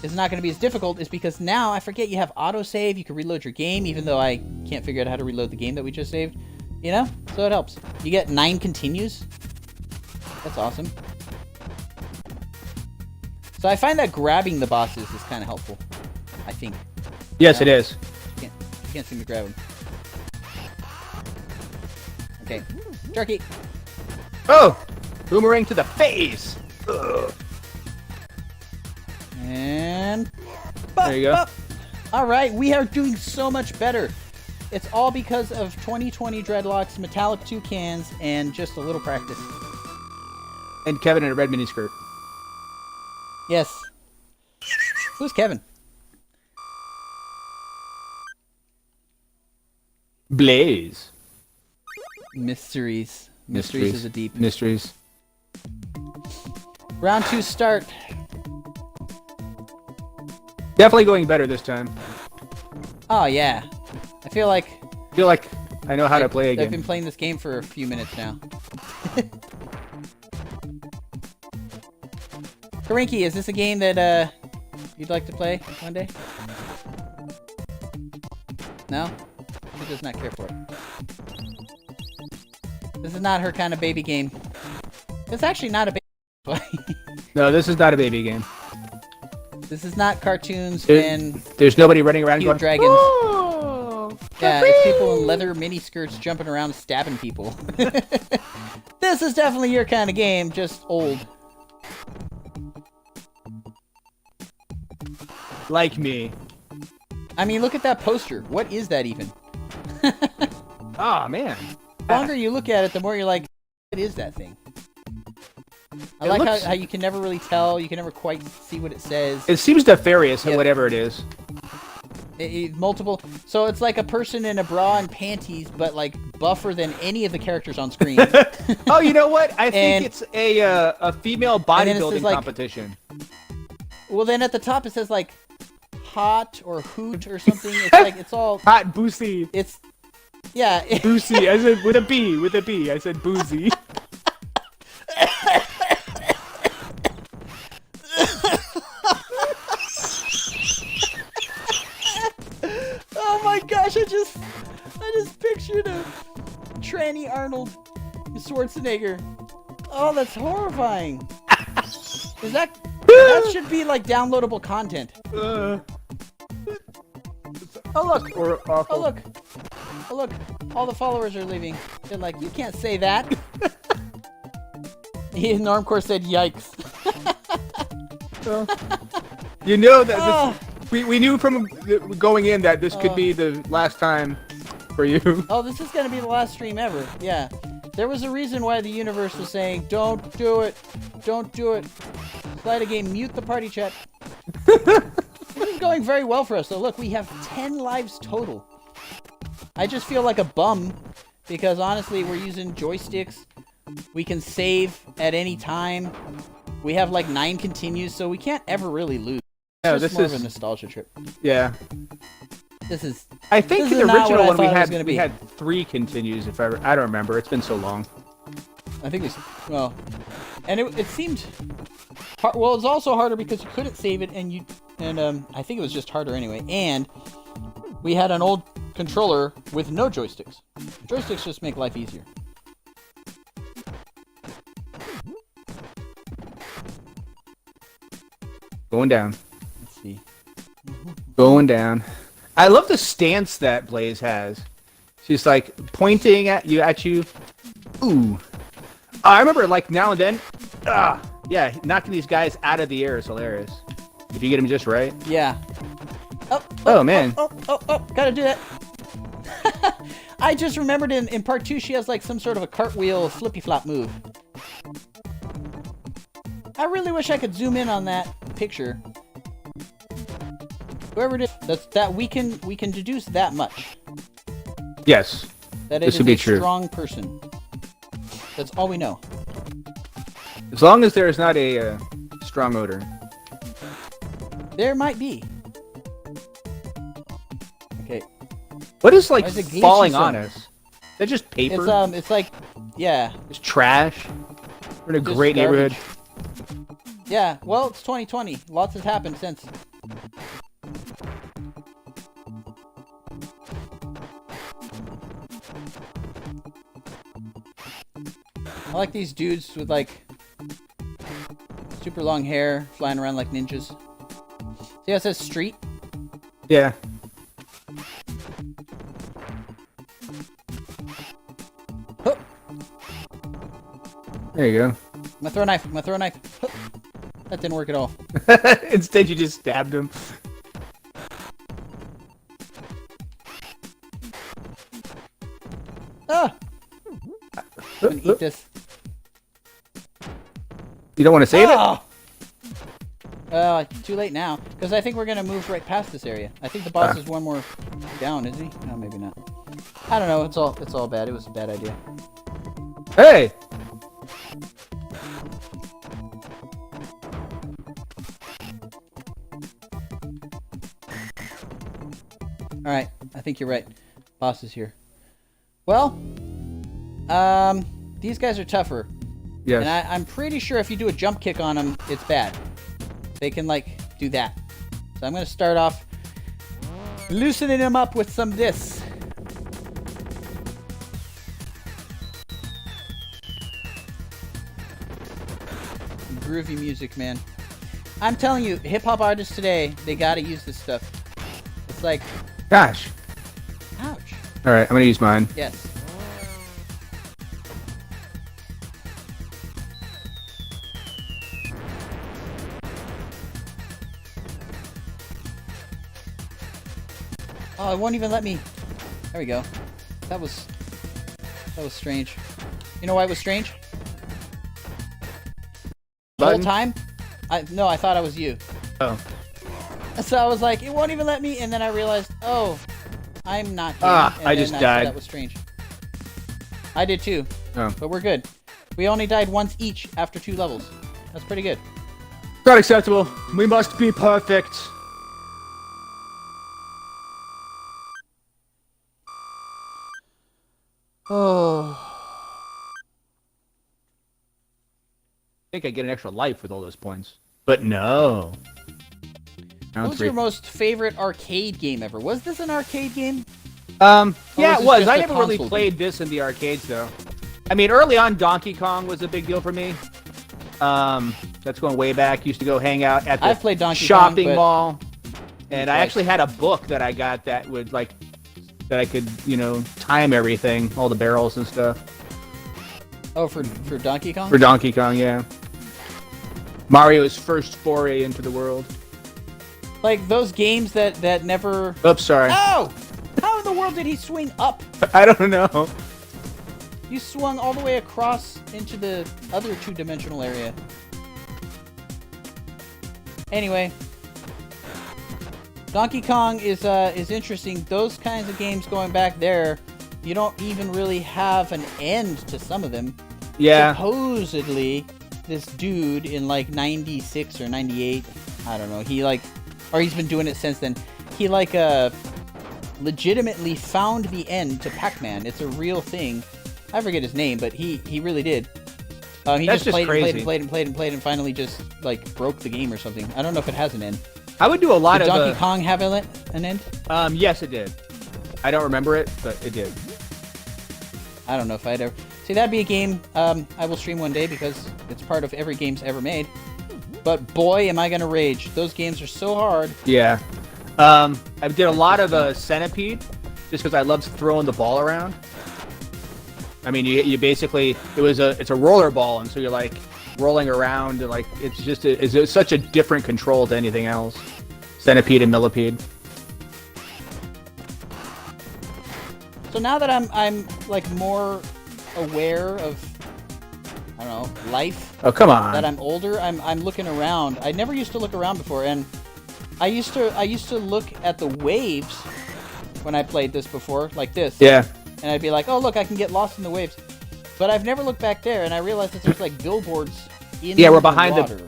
is not going to be as difficult is because now I forget you have autosave. You can reload your game, even though I can't figure out how to reload the game that we just saved. You know, so it helps. You get 9 continues. That's awesome. So I find that grabbing the bosses is kind of helpful. I think. Yes, it is. You can't seem to grab them. Okay, turkey. Oh! Boomerang to the face! Ugh. And There you go. All right, we are doing so much better. It's all because of 2020 dreadlocks, metallic toucans, and just a little practice. And Kevin in a red miniskirt. Yes. Who's Kevin? Blaze. Mysteries. Mysteries is a deep. Mysteries. Round 2 start. Definitely going better this time. Oh yeah. I feel like I feel like I know how to play I've again. been playing this game for a few minutes now. Karinky, is this a game that you'd like to play one day? No? She does not care for it. This is not her kind of baby game. It's actually not a baby game. No, this is not a baby game. This is not cartoons There- and There's nobody running around cute going, dragons. "Oh, Yeah, it's people in leather miniskirts jumping around stabbing people. This is definitely your kind of game, just old. like me." I mean, look at that poster. What is that even? Oh, man. The longer you look at it, the more you're like, what is that thing? I It like looks- how you can never really tell. You can never quite see what it says. It seems nefarious, Yeah. whatever it is. Multiple. So it's like a person in a bra and panties, but like buffer than any of the characters on screen. Oh, you know what? I think And- it's a female then it says, bodybuilding like- competition. Well, then at the top it says like hot or hoot or something. It's like it's all. Hot boozy. It's yeah. Boozy. I said with a B. With a B. I said boozy. Oh my gosh! I just pictured a tranny Arnold Schwarzenegger. Oh, that's horrifying. Is that should be like downloadable content. Oh look. Or awful. Oh look. Oh look. All the followers are leaving. They're like, you can't say that. Normcore said, "Yikes." You know that we knew from going in that this could be the last time for you. Oh, this is gonna be the last stream ever. Yeah. There was a reason why the universe was saying, "Don't do it. Don't do it." Sleight a game, mute the party chat. This is going very well for us. So look, we have 10 lives total. I just feel like a bum because honestly, we're using joysticks. We can save at any time. We have like 9 continues, so we can't ever really lose. Yeah, It's more of a nostalgia trip. Yeah. This is. I think This in is the not what original I one thought it was gonna we be. had 3 continues. If I don't remember, it's been so long. I think it's well, and it seemed. Well, it's also harder because you couldn't save it, and I think it was just harder anyway. And we had an old controller with no joysticks. Joysticks just make life easier. Going down. Let's see. Going down. I love the stance that Blaze has. She's like pointing at you. Ooh. I remember like now and then. Yeah, knocking these guys out of the air is hilarious. If you get them just right. Yeah. Oh, man. Oh, gotta do that. I just remembered in part 2 she has like some sort of a cartwheel flippy flop move. I really wish I could zoom in on that picture. Whoever it is, that we can deduce that much. Yes. That This it would is be a true. strong person. That's all we know. As long as there is not a strong odor. There might be. Okay. What is like Why is it glitchy falling so? on us? Is that just paper? It's like, yeah. It's trash. We're in a Just great garbage. neighborhood. Yeah, well, it's 2020. Lots has happened since. I like these dudes with like super long hair flying around like ninjas. See how it says street? Yeah. Huh. There you go. I'm gonna throw a knife. I'm gonna throw a knife. Huh. That didn't work at all. Instead, you just stabbed him. Ah! I'm gonna eat this. You don't want to save it? Oh! Too late now, because I think we're gonna move right past this area. I think the boss is one more down, is he? No, maybe not. I don't know. It's all bad. It was a bad idea. Hey! All right, I think you're right. Boss is here. Well, these guys are tougher. Yes. And I'm pretty sure if you do a jump kick on them, it's bad. They can, like, do that. So I'm going to start off loosening them up with some of this. Groovy music, man. I'm telling you, hip-hop artists today, they got to use this stuff. It's like, Gosh. ouch. All right, I'm gonna use mine. Yes. Oh, it won't even let me. There we go. That was strange. You know why it was strange? The whole Button? time? I thought I was you. Oh. So I was like, it won't even let me, and then I realized, oh, I'm not him. And I then just thought died. That was strange. I did too, Oh. but we're good. We only died once each after 2 levels. That's pretty good. Not acceptable. We must be perfect. Oh. I think I get an extra life with all those points. But no. What was your most favorite arcade game ever? Was this an arcade game? Yeah, was it this was. just I a never really console played this in the arcades, though. I mean, early on, Donkey Kong was a big deal for me. That's going way back. Used to go hang out at the I've played Donkey shopping Kong, mall, and I twice. actually had a book that I got that would that I could time everything, all the barrels and stuff. Oh, for Donkey Kong? For Donkey Kong, yeah. Mario's first foray into the world. Like those games that never... Oops, sorry. Oh! How in the world did he swing up? I don't know. You swung all the way across into the other two-dimensional area. Anyway, Donkey Kong is interesting. Those kinds of games going back there, you don't even really have an end to some of them. Yeah. Supposedly, this dude in like 96 or 98, I don't know, he's been doing it since then. He legitimately found the end to Pac-Man. It's a real thing. I forget his name, but he really did. He That's just played crazy. and played and finally just like broke the game or something. I don't know if it has an end. I would do a lot Did of Donkey Kong have an end? Yes, it did. I don't remember it, but it did. I don't know if I'd ever... See, that'd be a game I will stream one day because it's part of every game's ever made. But boy, am I going to rage. Those games are so hard. Yeah. I did a lot of Centipede just because I loved throwing the ball around. I mean, you basically... It's a roller ball, and so you're like rolling around, and like it's such a different control to anything else. Centipede and Millipede. So now that I'm like more aware of, I don't know, life. Oh, come on. That I'm older, I'm looking around. I never used to look around before, and I used to look at the waves when I played this before, like this. Yeah. And I'd be like, oh look, I can get lost in the waves. But I've never looked back there, and I realized that there's like billboards in we're the behind water.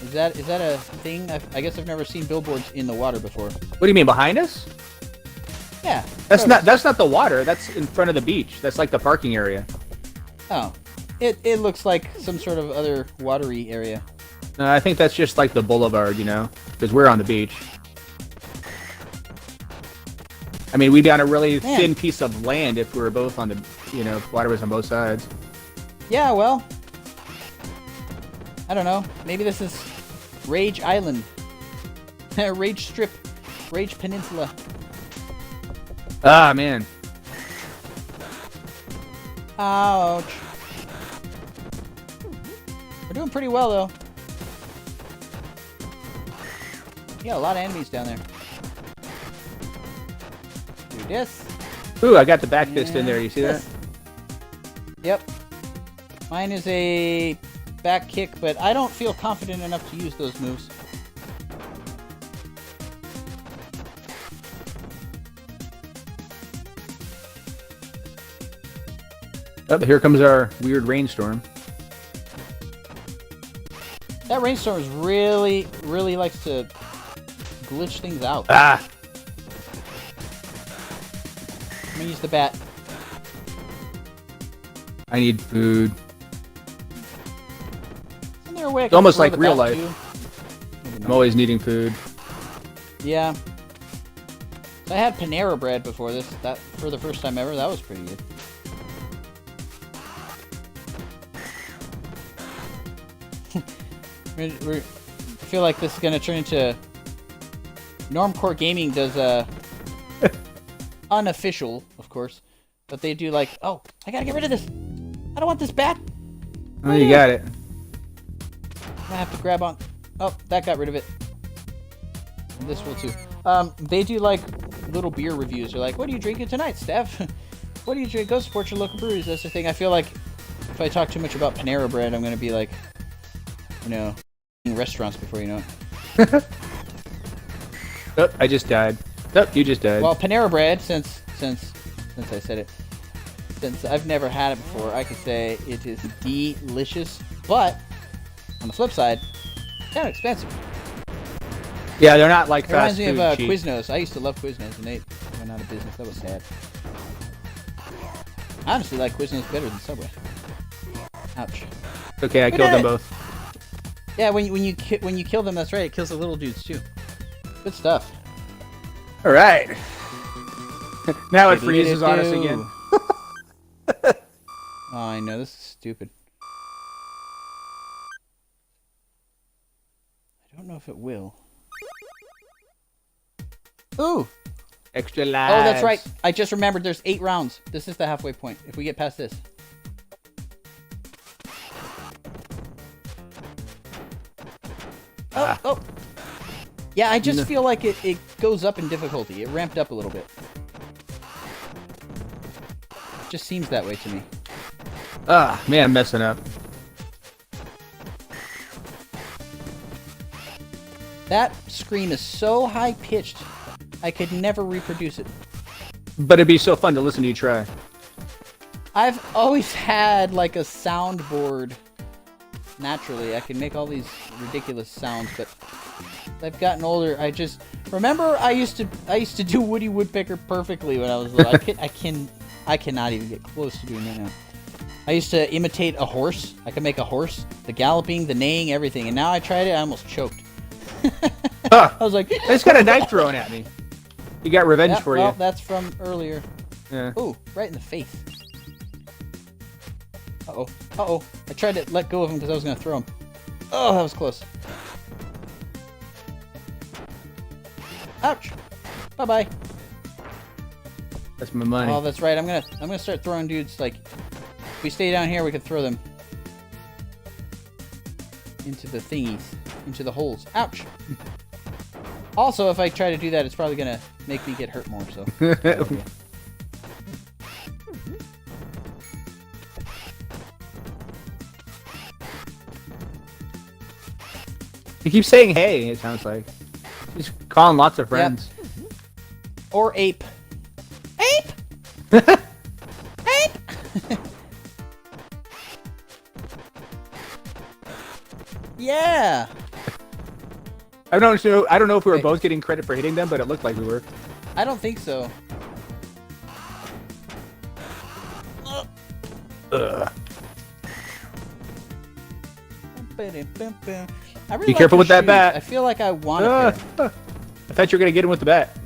Is that a thing? I guess I've never seen billboards in the water before. What do you mean, behind us? Yeah. That's not the water. That's in front of the beach. That's like the parking area. Oh. It looks like some sort of other watery area. I think that's just like the boulevard, because we're on the beach. I mean, we'd be on a really thin piece of land if we were both on the, water was on both sides. Yeah, well, I don't know. Maybe this is Rage Island. Rage Strip. Rage Peninsula. Ah, man. Ouch. We're doing pretty well, though. You got a lot of enemies down there. Do this. Ooh, I got the back fist in there. You see that? Yep. Mine is a back kick, but I don't feel confident enough to use those moves. Oh, here comes our weird rainstorm. That rainstorm is really likes to glitch things out. Ah! I'm gonna use the bat. I need food. Isn't there a way I It's can almost throw like the real bat life. too? I'm always needing food. Yeah. So I had Panera bread before this. That for the first time ever. That was pretty good. I feel like this is gonna turn into Normcore Gaming does unofficial, of course, but they do like, oh, I gotta get rid of this. I don't want this bat. Oh, you got it. I have to grab on. Oh, that got rid of it. And this will too. They do like little beer reviews. They're like, what are you drinking tonight, Steph? What do you drink? Go support your local breweries. That's the thing. I feel like if I talk too much about Panera bread, I'm gonna be like, restaurants before you know it. Oh, I just died. Oh, you just died. Well, Panera bread, since I said it, since I've never had it before, I could say it is delicious. But on the flip side, kind of expensive. Yeah, they're not like It reminds fast me food of cheap. Quiznos. I used to love Quiznos, and they went out of business. That was sad. I honestly like Quiznos better than Subway. Ouch. Okay, I We killed did them it. both. Yeah, when you kill them, that's right. It kills the little dudes too. Good stuff. All right. Now it freezes on us again. I know. This is stupid. I don't know if it will. Ooh! Extra lives. Oh, that's right. I just remembered there's 8 rounds. This is the halfway point. If we get past this. Oh. Yeah, I just feel like it goes up in difficulty. It ramped up a little bit. It just seems that way to me. Man, I'm messing up. That scream is so high-pitched, I could never reproduce it. But it'd be so fun to listen to you try. I've always had, like, a soundboard. Naturally, I can make all these ridiculous sounds, but as I've gotten older, I just... Remember, I used to do Woody Woodpecker perfectly when I was little. I cannot even get close to doing that now. I used to imitate a horse. I could make a horse. The galloping, the neighing, everything. And now I tried it, I almost choked. I was like... I just got a knife thrown at me. You got revenge for well, you. That's from earlier. Yeah. Ooh, right in the face. Uh-oh. Uh-oh. I tried to let go of him because I was going to throw him. Oh, that was close. Ouch. Bye-bye. That's my money. Oh, that's right. I'm gonna start throwing dudes, like, if we stay down here, we could throw them into the thingies, into the holes. Ouch. Also, if I try to do that, it's probably gonna make me get hurt more, so. You keep saying hey, it sounds like. He's calling lots of friends. Yep. Or ape. Ape! Ape! Yeah! I don't know if we were both getting credit for hitting them, but it looked like we were. I don't think so. Ugh. I really Be like careful your with that shoes. bat. I feel like I want to. I thought you were going to get him with the bat.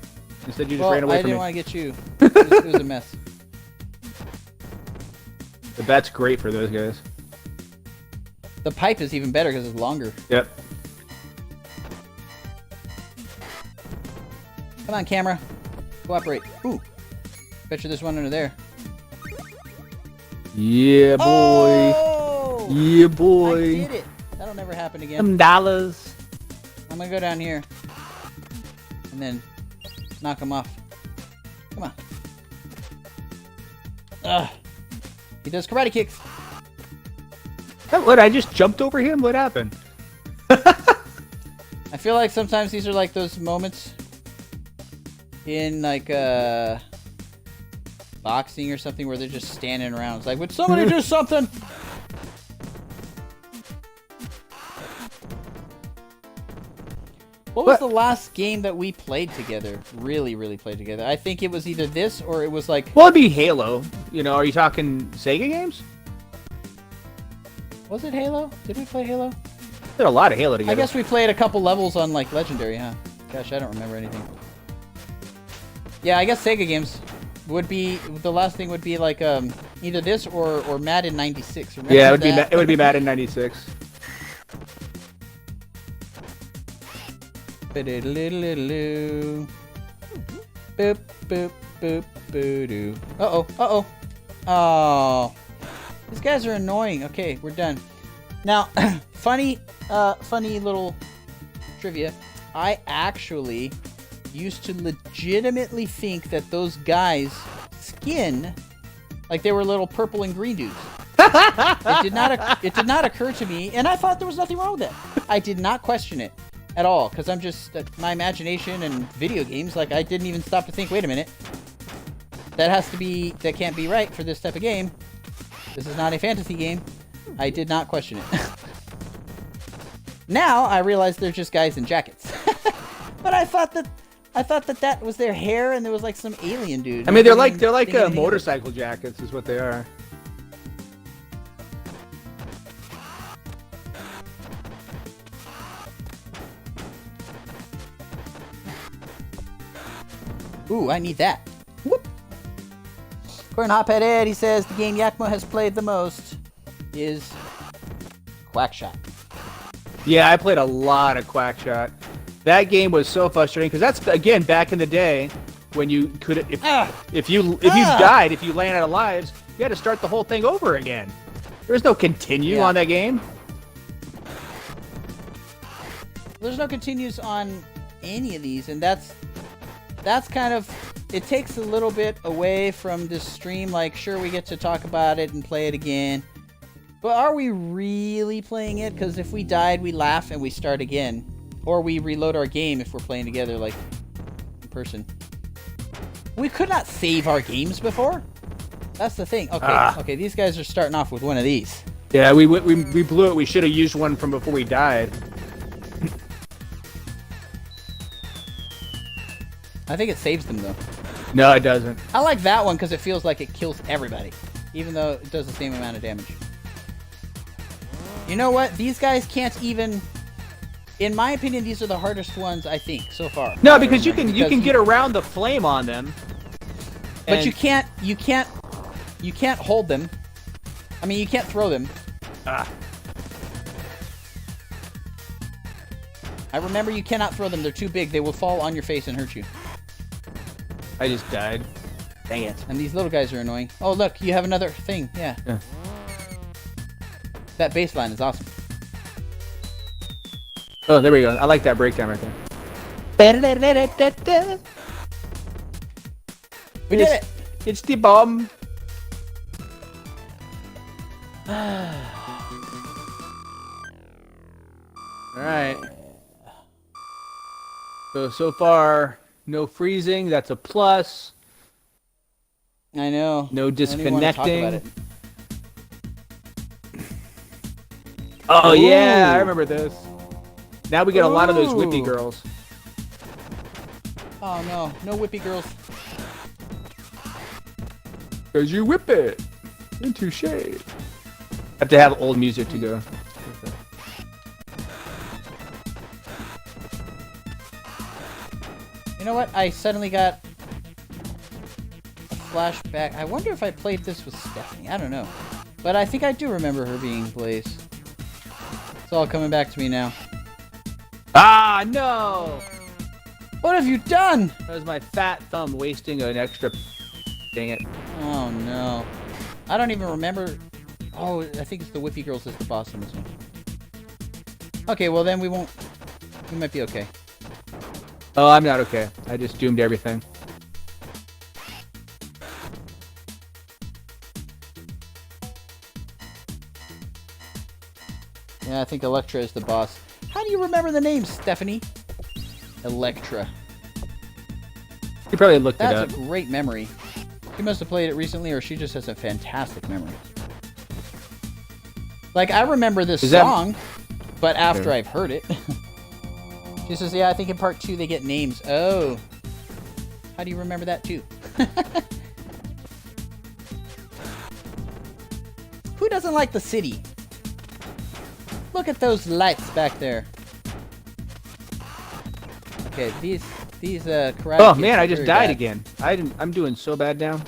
Instead, you just ran away I from didn't me. want to get you. It was a mess. The bat's great for those guys. The pipe is even better because it's longer. Yep. Come on, camera. Cooperate. Ooh. Bet you there's one under there. Yeah, boy. Oh! Yeah, boy. I did it. That'll never happen again. Some dollars. I'm gonna go down here. And then knock him off. Come on. Ugh. He does karate kicks. What? I just jumped over him? What happened? I feel like sometimes these are like those moments in like boxing or something where they're just standing around. It's like, would somebody do something? What was the last game that we played together? Really played together. I think it was either this or it was like... Well, it'd be Halo. You know, are you talking Sega games? Was it Halo? Did we play Halo? There are a lot of Halo together. I guess we played a couple levels on like Legendary, huh? Gosh, I don't remember anything. Yeah, I guess Sega games would be... The last thing would be like either this or Madden 96. Remember yeah, that? it would be Madden 96. Boop, boop, boop, boo-doo. Uh-oh, uh-oh. Oh. These guys are annoying. Okay, we're done. Now, funny little trivia. I actually used to legitimately think that those guys' skin, like they were little purple and green dudes. It did not occur to me, and I thought there was nothing wrong with that. I did not question it at all, because I'm just, my imagination and video games, like, I didn't even stop to think, wait a minute. That can't be right for this type of game. This is not a fantasy game. I did not question it. Now, I realize they're just guys in jackets. But I thought that was their hair, and there was, like, some alien dude. I mean, they're like motorcycle jackets is what they are. Ooh, I need that. Whoop. Corn Hophead Ed, he says the game Yakmo has played the most is Quackshot. Yeah, I played a lot of Quackshot. That game was so frustrating because that's again back in the day when you could if you died, if you ran out of lives, you had to start the whole thing over again. There was no continue on that game. There's no continues on any of these, and that's kind of, it takes a little bit away from this stream. Like, sure, we get to talk about it and play it again, but are we really playing it? Because if we died, we laugh and we start again, or we reload our game if we're playing together, like in person. We could not save our games before. That's the thing. Okay, okay, these guys are starting off with one of these. Yeah, we blew it. We should have used one from before we died. I think it saves them, though. No, it doesn't. I like that one because it feels like it kills everybody, even though it does the same amount of damage. You know what? These guys can't even... In my opinion, these are the hardest ones, I think, so far. No, because you can get around the flame on them. But you can't hold them. I mean, you can't throw them. I remember you cannot throw them. They're too big. They will fall on your face and hurt you. I just died. Dang it. And these little guys are annoying. Oh, look, you have another thing. Yeah. That baseline is awesome. Oh, there we go. I like that breakdown right there. We did it! It's the bomb. Alright. So far, no freezing. That's a plus. I know. No I don't even wanna talk disconnecting. about it. Oh, Ooh. yeah. I remember this. Now we get a lot of those whippy girls. Oh, no. No whippy girls. Because you whip it into shade. Have to have old music to go. You know what? I suddenly got a flashback. I wonder if I played this with Stephanie. I don't know. But I think I do remember her being Blaze. It's all coming back to me now. Ah, no! What have you done? That was my fat thumb wasting an extra... Dang it. Oh, no. I don't even remember... Oh, I think it's the Whippy Girls is the boss in this one. Okay, well then we won't... We might be okay. Oh, I'm not okay. I just doomed everything. Yeah, I think Electra is the boss. How do you remember the name, Stephanie? Electra. You probably looked it up. That's a great memory. She must have played it recently, or she just has a fantastic memory. Like, I remember this song, but after I've heard it. She says, yeah, I think in part 2 they get names. Oh. How do you remember that, too? Who doesn't like the city? Look at those lights back there. Okay, these karate Oh kids man, are I just very died bad. again. I'm doing so bad now.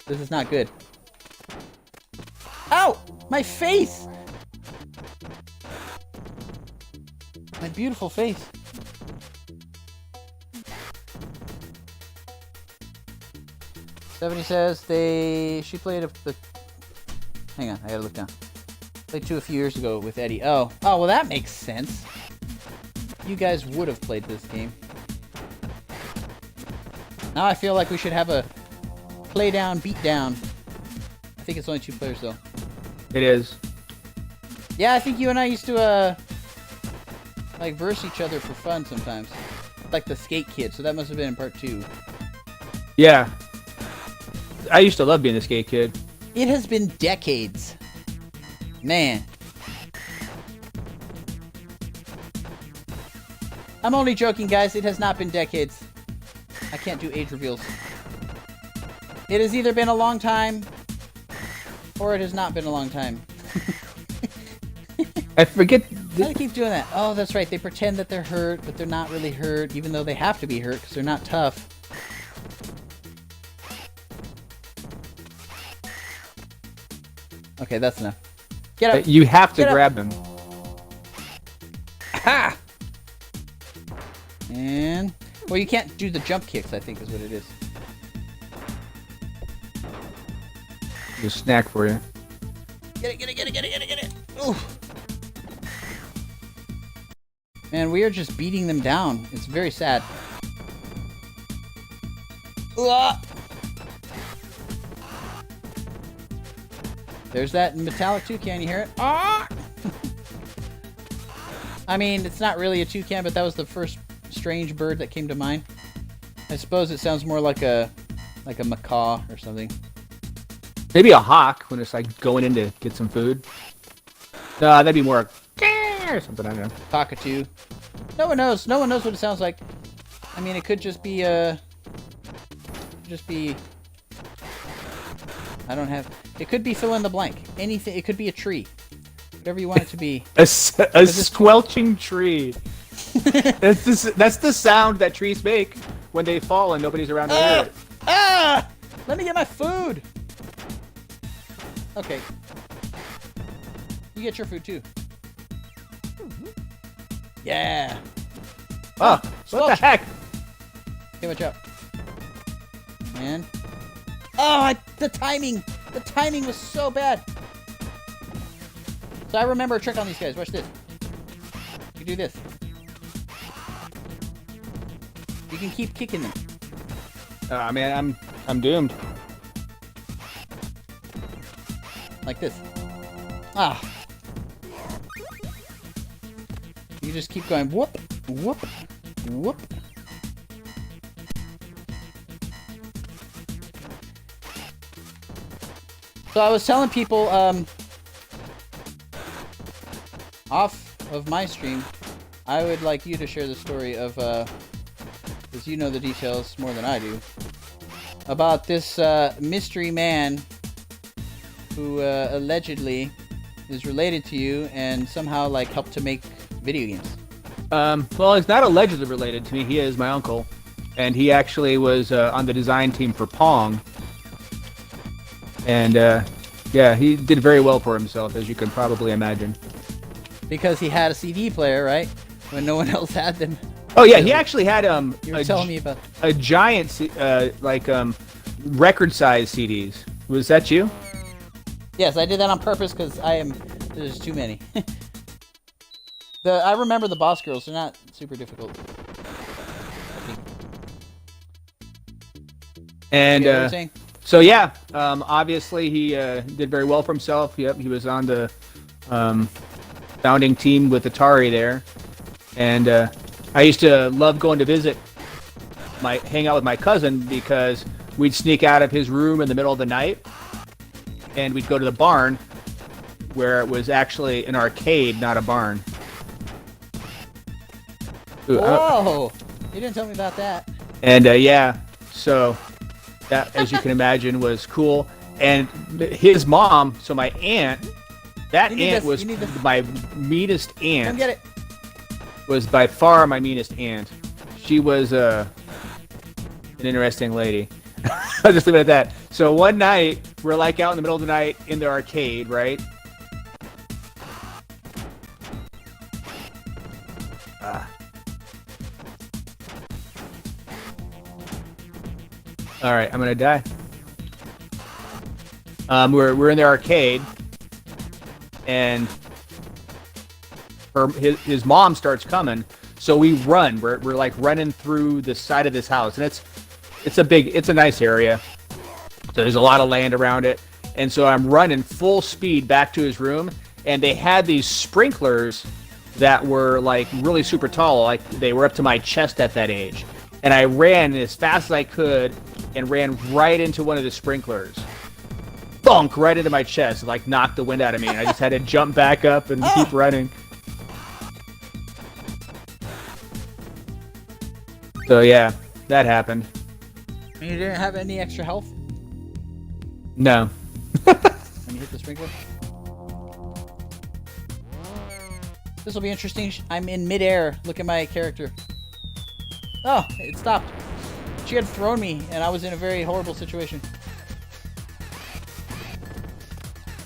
This is not good. Ow! My face! My beautiful face. Stephanie says she played hang on, I gotta look down. Played 2 a few years ago with Eddie. Oh, well that makes sense. You guys would have played this game. Now I feel like we should have a play down, beat down. I think it's only 2 players though. It is. Yeah, I think you and I used to like verse each other for fun sometimes. Like the skate kid, so that must have been in part 2. Yeah. I used to love being the skate kid. It has been decades. Man. I'm only joking, guys. It has not been decades. I can't do age reveals. It has either been a long time, or it has not been a long time. I forget. How do I keep doing that? Oh, that's right. They pretend that they're hurt, but they're not really hurt, even though they have to be hurt because they're not tough. Okay, that's enough. Get up. You have to Get up. grab them. Ha! And well, you can't do the jump kicks. I think is what it is. There's a snack for you. Get it, get it, get it, get it, get it, get it. Ooh. Man, we are just beating them down. It's very sad. Ooh. There's that metallic toucan. You hear it? Ah! I mean, it's not really a toucan, but that was the first strange bird that came to mind. I suppose it sounds more like a macaw or something. Maybe a hawk when it's like going in to get some food. That'd be more or something. I don't know. Cockatoo. No one knows. No one knows what it sounds like. I mean, it could just be I don't have. It could be fill in the blank. Anything. It could be a tree. Whatever you want it to be. A squelching tree. That's the sound that trees make when they fall and nobody's around to hear it. Ah! Let me get my food. Okay. You get your food too. Yeah. Oh, what the heck? Okay, watch out. Man. Oh, the timing. The timing was so bad. So I remember a trick on these guys. Watch this. You do this. You can keep kicking them. Man, I'm doomed. Like this. Ah. You just keep going whoop, whoop, whoop. So I was telling people, off of my stream, I would like you to share the story of, because you know the details more than I do, about this mystery man who allegedly is related to you and somehow like helped to make video games. Well, he's not allegedly related to me. He is my uncle, and he actually was on the design team for Pong. And yeah, he did very well for himself, as you can probably imagine. Because he had a CD player, right? When no one else had them. Oh yeah, he actually had You were telling me about a giant record-sized CDs. Was that you? Yes, I did that on purpose because there's too many. I remember the Boss Girls. They're not super difficult. And what you're saying? so yeah, obviously he did very well for himself. Yep, he was on the founding team with Atari there, and I used to love going to hang out with my cousin because we'd sneak out of his room in the middle of the night, and we'd go to the barn, where it was actually an arcade, not a barn. Ooh, Whoa! You didn't tell me about that. And yeah, so that, as you can imagine, was cool. And his mom, so my aunt, that aunt was my meanest aunt. Come get it. Was by far my meanest aunt. She was an interesting lady. I'll just leave it at that. So one night, we're like out in the middle of the night in the arcade, right? All right, I'm gonna die. We're in the arcade, and his mom starts coming, so we run. We're like running through the side of this house, and it's a nice area. So there's a lot of land around it, and so I'm running full speed back to his room, and they had these sprinklers that were like really super tall, like they were up to my chest at that age. And I ran as fast as I could and ran right into one of the sprinklers. Bonk! Right into my chest, like knocked the wind out of me. And I just had to jump back up and keep running. So yeah, that happened. You didn't have any extra health No. when you hit the sprinkler? This will be interesting. I'm in midair. Look at my character. Oh, it stopped. She had thrown me, and I was in a very horrible situation.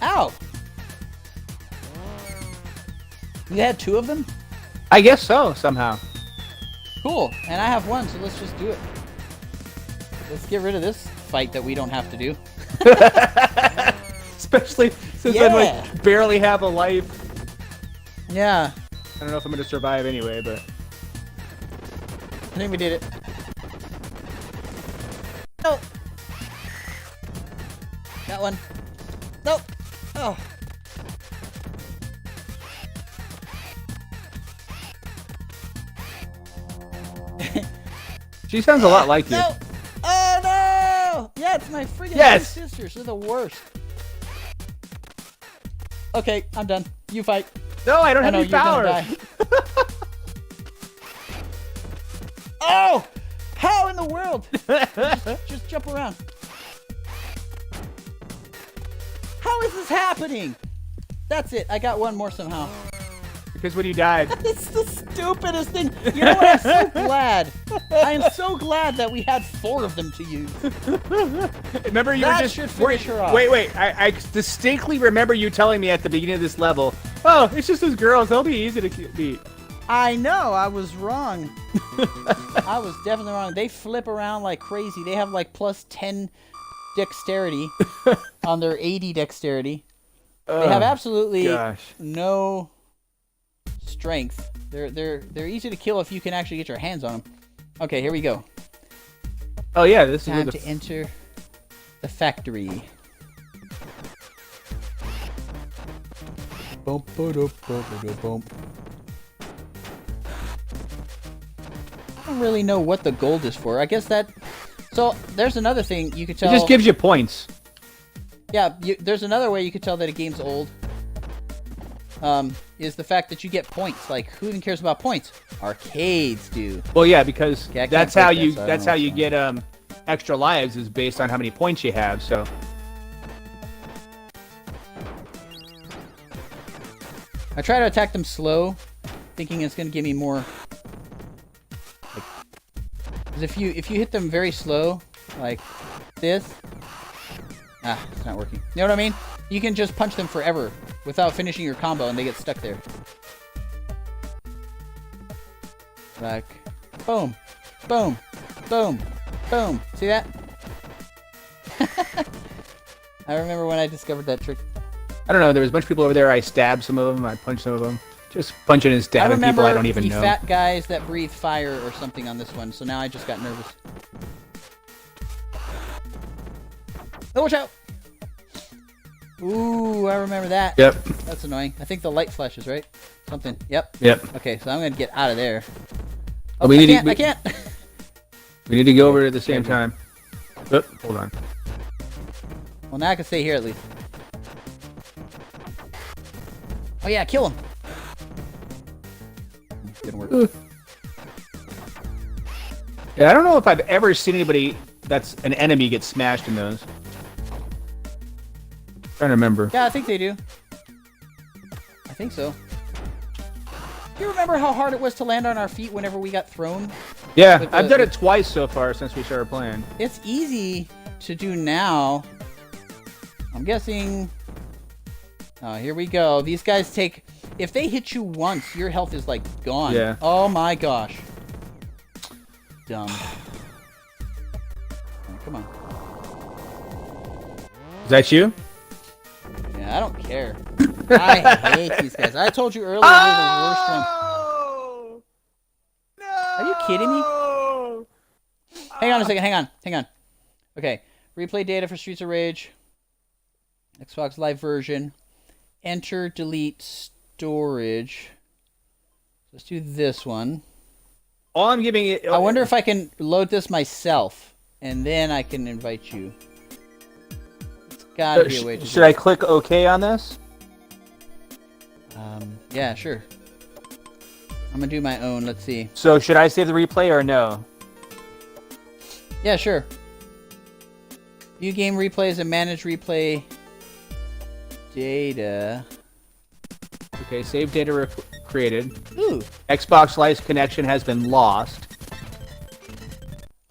Ow! You had 2 of them? I guess so, somehow. Cool. And I have 1, so let's just do it. Let's get rid of this fight that we don't have to do. Especially since I like barely have a life. Yeah. I don't know if I'm gonna survive anyway, but I think we did it. No. That one. Nope. Oh. she sounds a lot like you. No. Oh no! Yeah, it's my freaking Yes! sisters. They're the worst. Okay, I'm done. You fight. No, I don't have know, any you're power. gonna die. Oh! How in the world? just jump around. How is this happening? That's it. I got 1 more somehow. Because when you died. It's the stupidest thing. You know what? I'm so glad. I am so glad that we had 4 of them to use. Remember you That were just should finish her off. Wait. I distinctly remember you telling me at the beginning of this level, oh, it's just those girls. They'll be easy to beat. I know. I was wrong. I was definitely wrong. They flip around like crazy. They have like plus 10 dexterity on their 80 dexterity. They have absolutely no strength. They're easy to kill if you can actually get your hands on them. Okay, here we go. Oh yeah, this Time is to enter the factory. Bump, bump. I don't really know what the gold is for. I guess that... So, there's another thing you could tell... It just gives you points. Yeah, there's another way you could tell that a game's old. Is the fact that you get points. Like, who even cares about points? Arcades do. Well, yeah, because Okay, that's how you that's how you get extra lives is based on how many points you have. So I try to attack them slow, thinking it's going to give me more. Because if you hit them very slow, like this, it's not working. You know what I mean? You can just punch them forever without finishing your combo, and they get stuck there. Like, boom, boom, boom, boom. See that? I remember when I discovered that trick. I don't know. There was a bunch of people over there. I stabbed some of them. I punched some of them. Just punching and stabbing people I don't even know. I remember the fat guys that breathe fire or something on this one, so now I just got nervous. Oh, watch out! Ooh, I remember that. Yep. That's annoying. I think the light flashes, right? Something. Yep. Yep. Okay, so I'm gonna get out of there. Oh, I can't. We need to go over at the same time. Oh, hold on. Well, now I can stay here at least. Oh yeah, kill him. Didn't work. Yeah, I don't know if I've ever seen anybody that's an enemy get smashed in those. Trying to remember. Yeah, I think they do. I think so. Do you remember how hard it was to land on our feet whenever we got thrown? Yeah, I've done it twice so far since we started playing. It's easy to do now. I'm guessing... Oh, here we go. These guys take... If they hit you once, your health is, like, gone. Yeah. Oh, my gosh. Dumb. Come on. Is that you? Yeah, I don't care. I hate these guys. I told you earlier they're the worst ones. No! Are you kidding me? Hang on a second. Hang on. Okay. Replay data for Streets of Rage. Xbox Live version. Enter, delete, storage. Let's do this one. All I'm giving it... I wonder if I can load this myself, and then I can invite you. It's gotta be a way to Should I click OK on this? Yeah, sure. I'm gonna do my own. Let's see. So should I save the replay or no? Yeah, sure. View game replays and manage replay data. Okay, save data created. Ooh. Xbox Live's connection has been lost.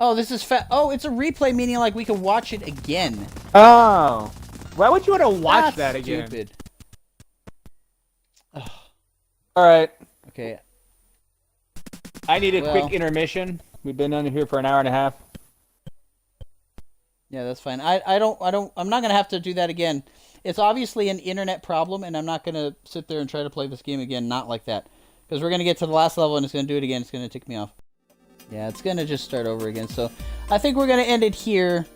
Oh, this is Oh, it's a replay, meaning like we can watch it again. Oh. Why would you want to watch that again? Stupid. Ugh. All right. Okay. I need a Well- quick intermission. We've been on here for an hour and a half. Yeah, that's fine. I'm not gonna have to do that again. It's obviously an internet problem, and I'm not gonna sit there and try to play this game again, not like that. Because we're gonna get to the last level and it's gonna do it again, it's gonna tick me off. Yeah, it's gonna just start over again, so I think we're gonna end it here.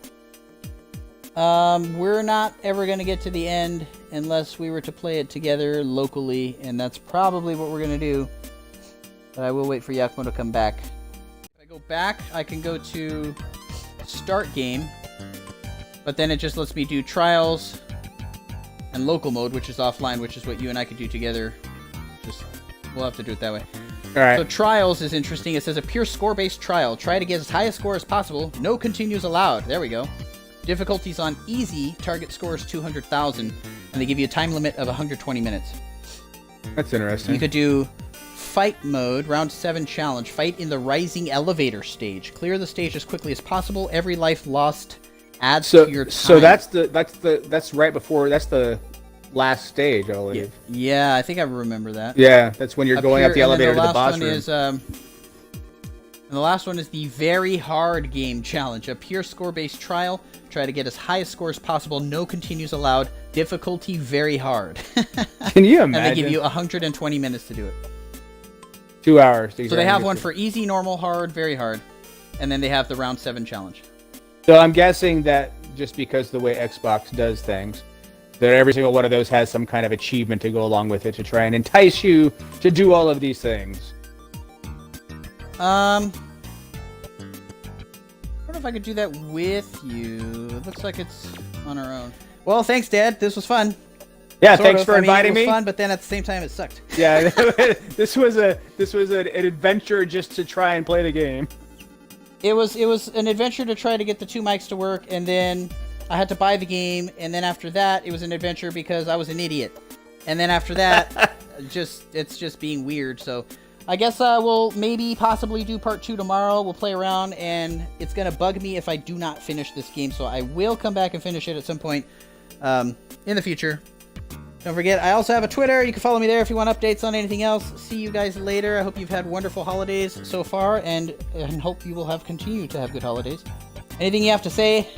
We're not ever gonna get to the end unless we were to play it together locally, and that's probably what we're gonna do. But I will wait for Yakumo to come back. If I go back, I can go to start game. But then it just lets me do trials and local mode, which is offline, which is what you and I could do together. We'll have to do it that way. All right. So trials is interesting. It says a pure score-based trial. Try to get as high a score as possible. No continues allowed. There we go. Difficulties on easy. Target score is 200,000. And they give you a time limit of 120 minutes. That's interesting. You could do fight mode, round 7 challenge. Fight in the rising elevator stage. Clear the stage as quickly as possible. Every life lost adds to your time. So that's right before, that's the last stage, I believe. Yeah, I think I remember that. Yeah, that's when you're going up the elevator to the boss room. And the last one is the very hard game challenge, a pure score-based trial. Try to get as high a score as possible. No continues allowed. Difficulty very hard. Can you imagine? And they give you 120 minutes to do it. 2 hours. So they have one for easy, normal, hard, very hard, and then they have the round 7 challenge. So I'm guessing that just because of the way Xbox does things, that every single one of those has some kind of achievement to go along with it to try and entice you to do all of these things. I wonder if I could do that with you. It looks like it's on our own. Well, thanks, Dad. This was fun. Yeah, thanks for inviting me. It was fun, but then at the same time, it sucked. Yeah, this was an adventure just to try and play the game. It was an adventure to try to get the 2 mics to work, and then I had to buy the game, and then after that, it was an adventure because I was an idiot. And then after that, it's just being weird. So I guess we'll maybe possibly do part 2 tomorrow. We'll play around, and it's gonna bug me if I do not finish this game. So I will come back and finish it at some point in the future. Don't forget, I also have a Twitter. You can follow me there if you want updates on anything else. See you guys later. I hope you've had wonderful holidays so far, and hope you will have continued to have good holidays. Anything you have to say?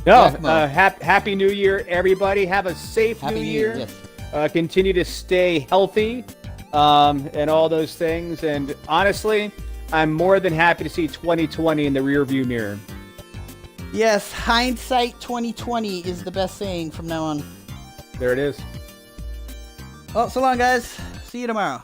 No, happy New Year, everybody. Have a safe Happy New Year. Yes. Continue to stay healthy and all those things. And honestly, I'm more than happy to see 2020 in the rearview mirror. Yes, hindsight 2020 is the best saying from now on. There it is. Well, so long, guys. See you tomorrow.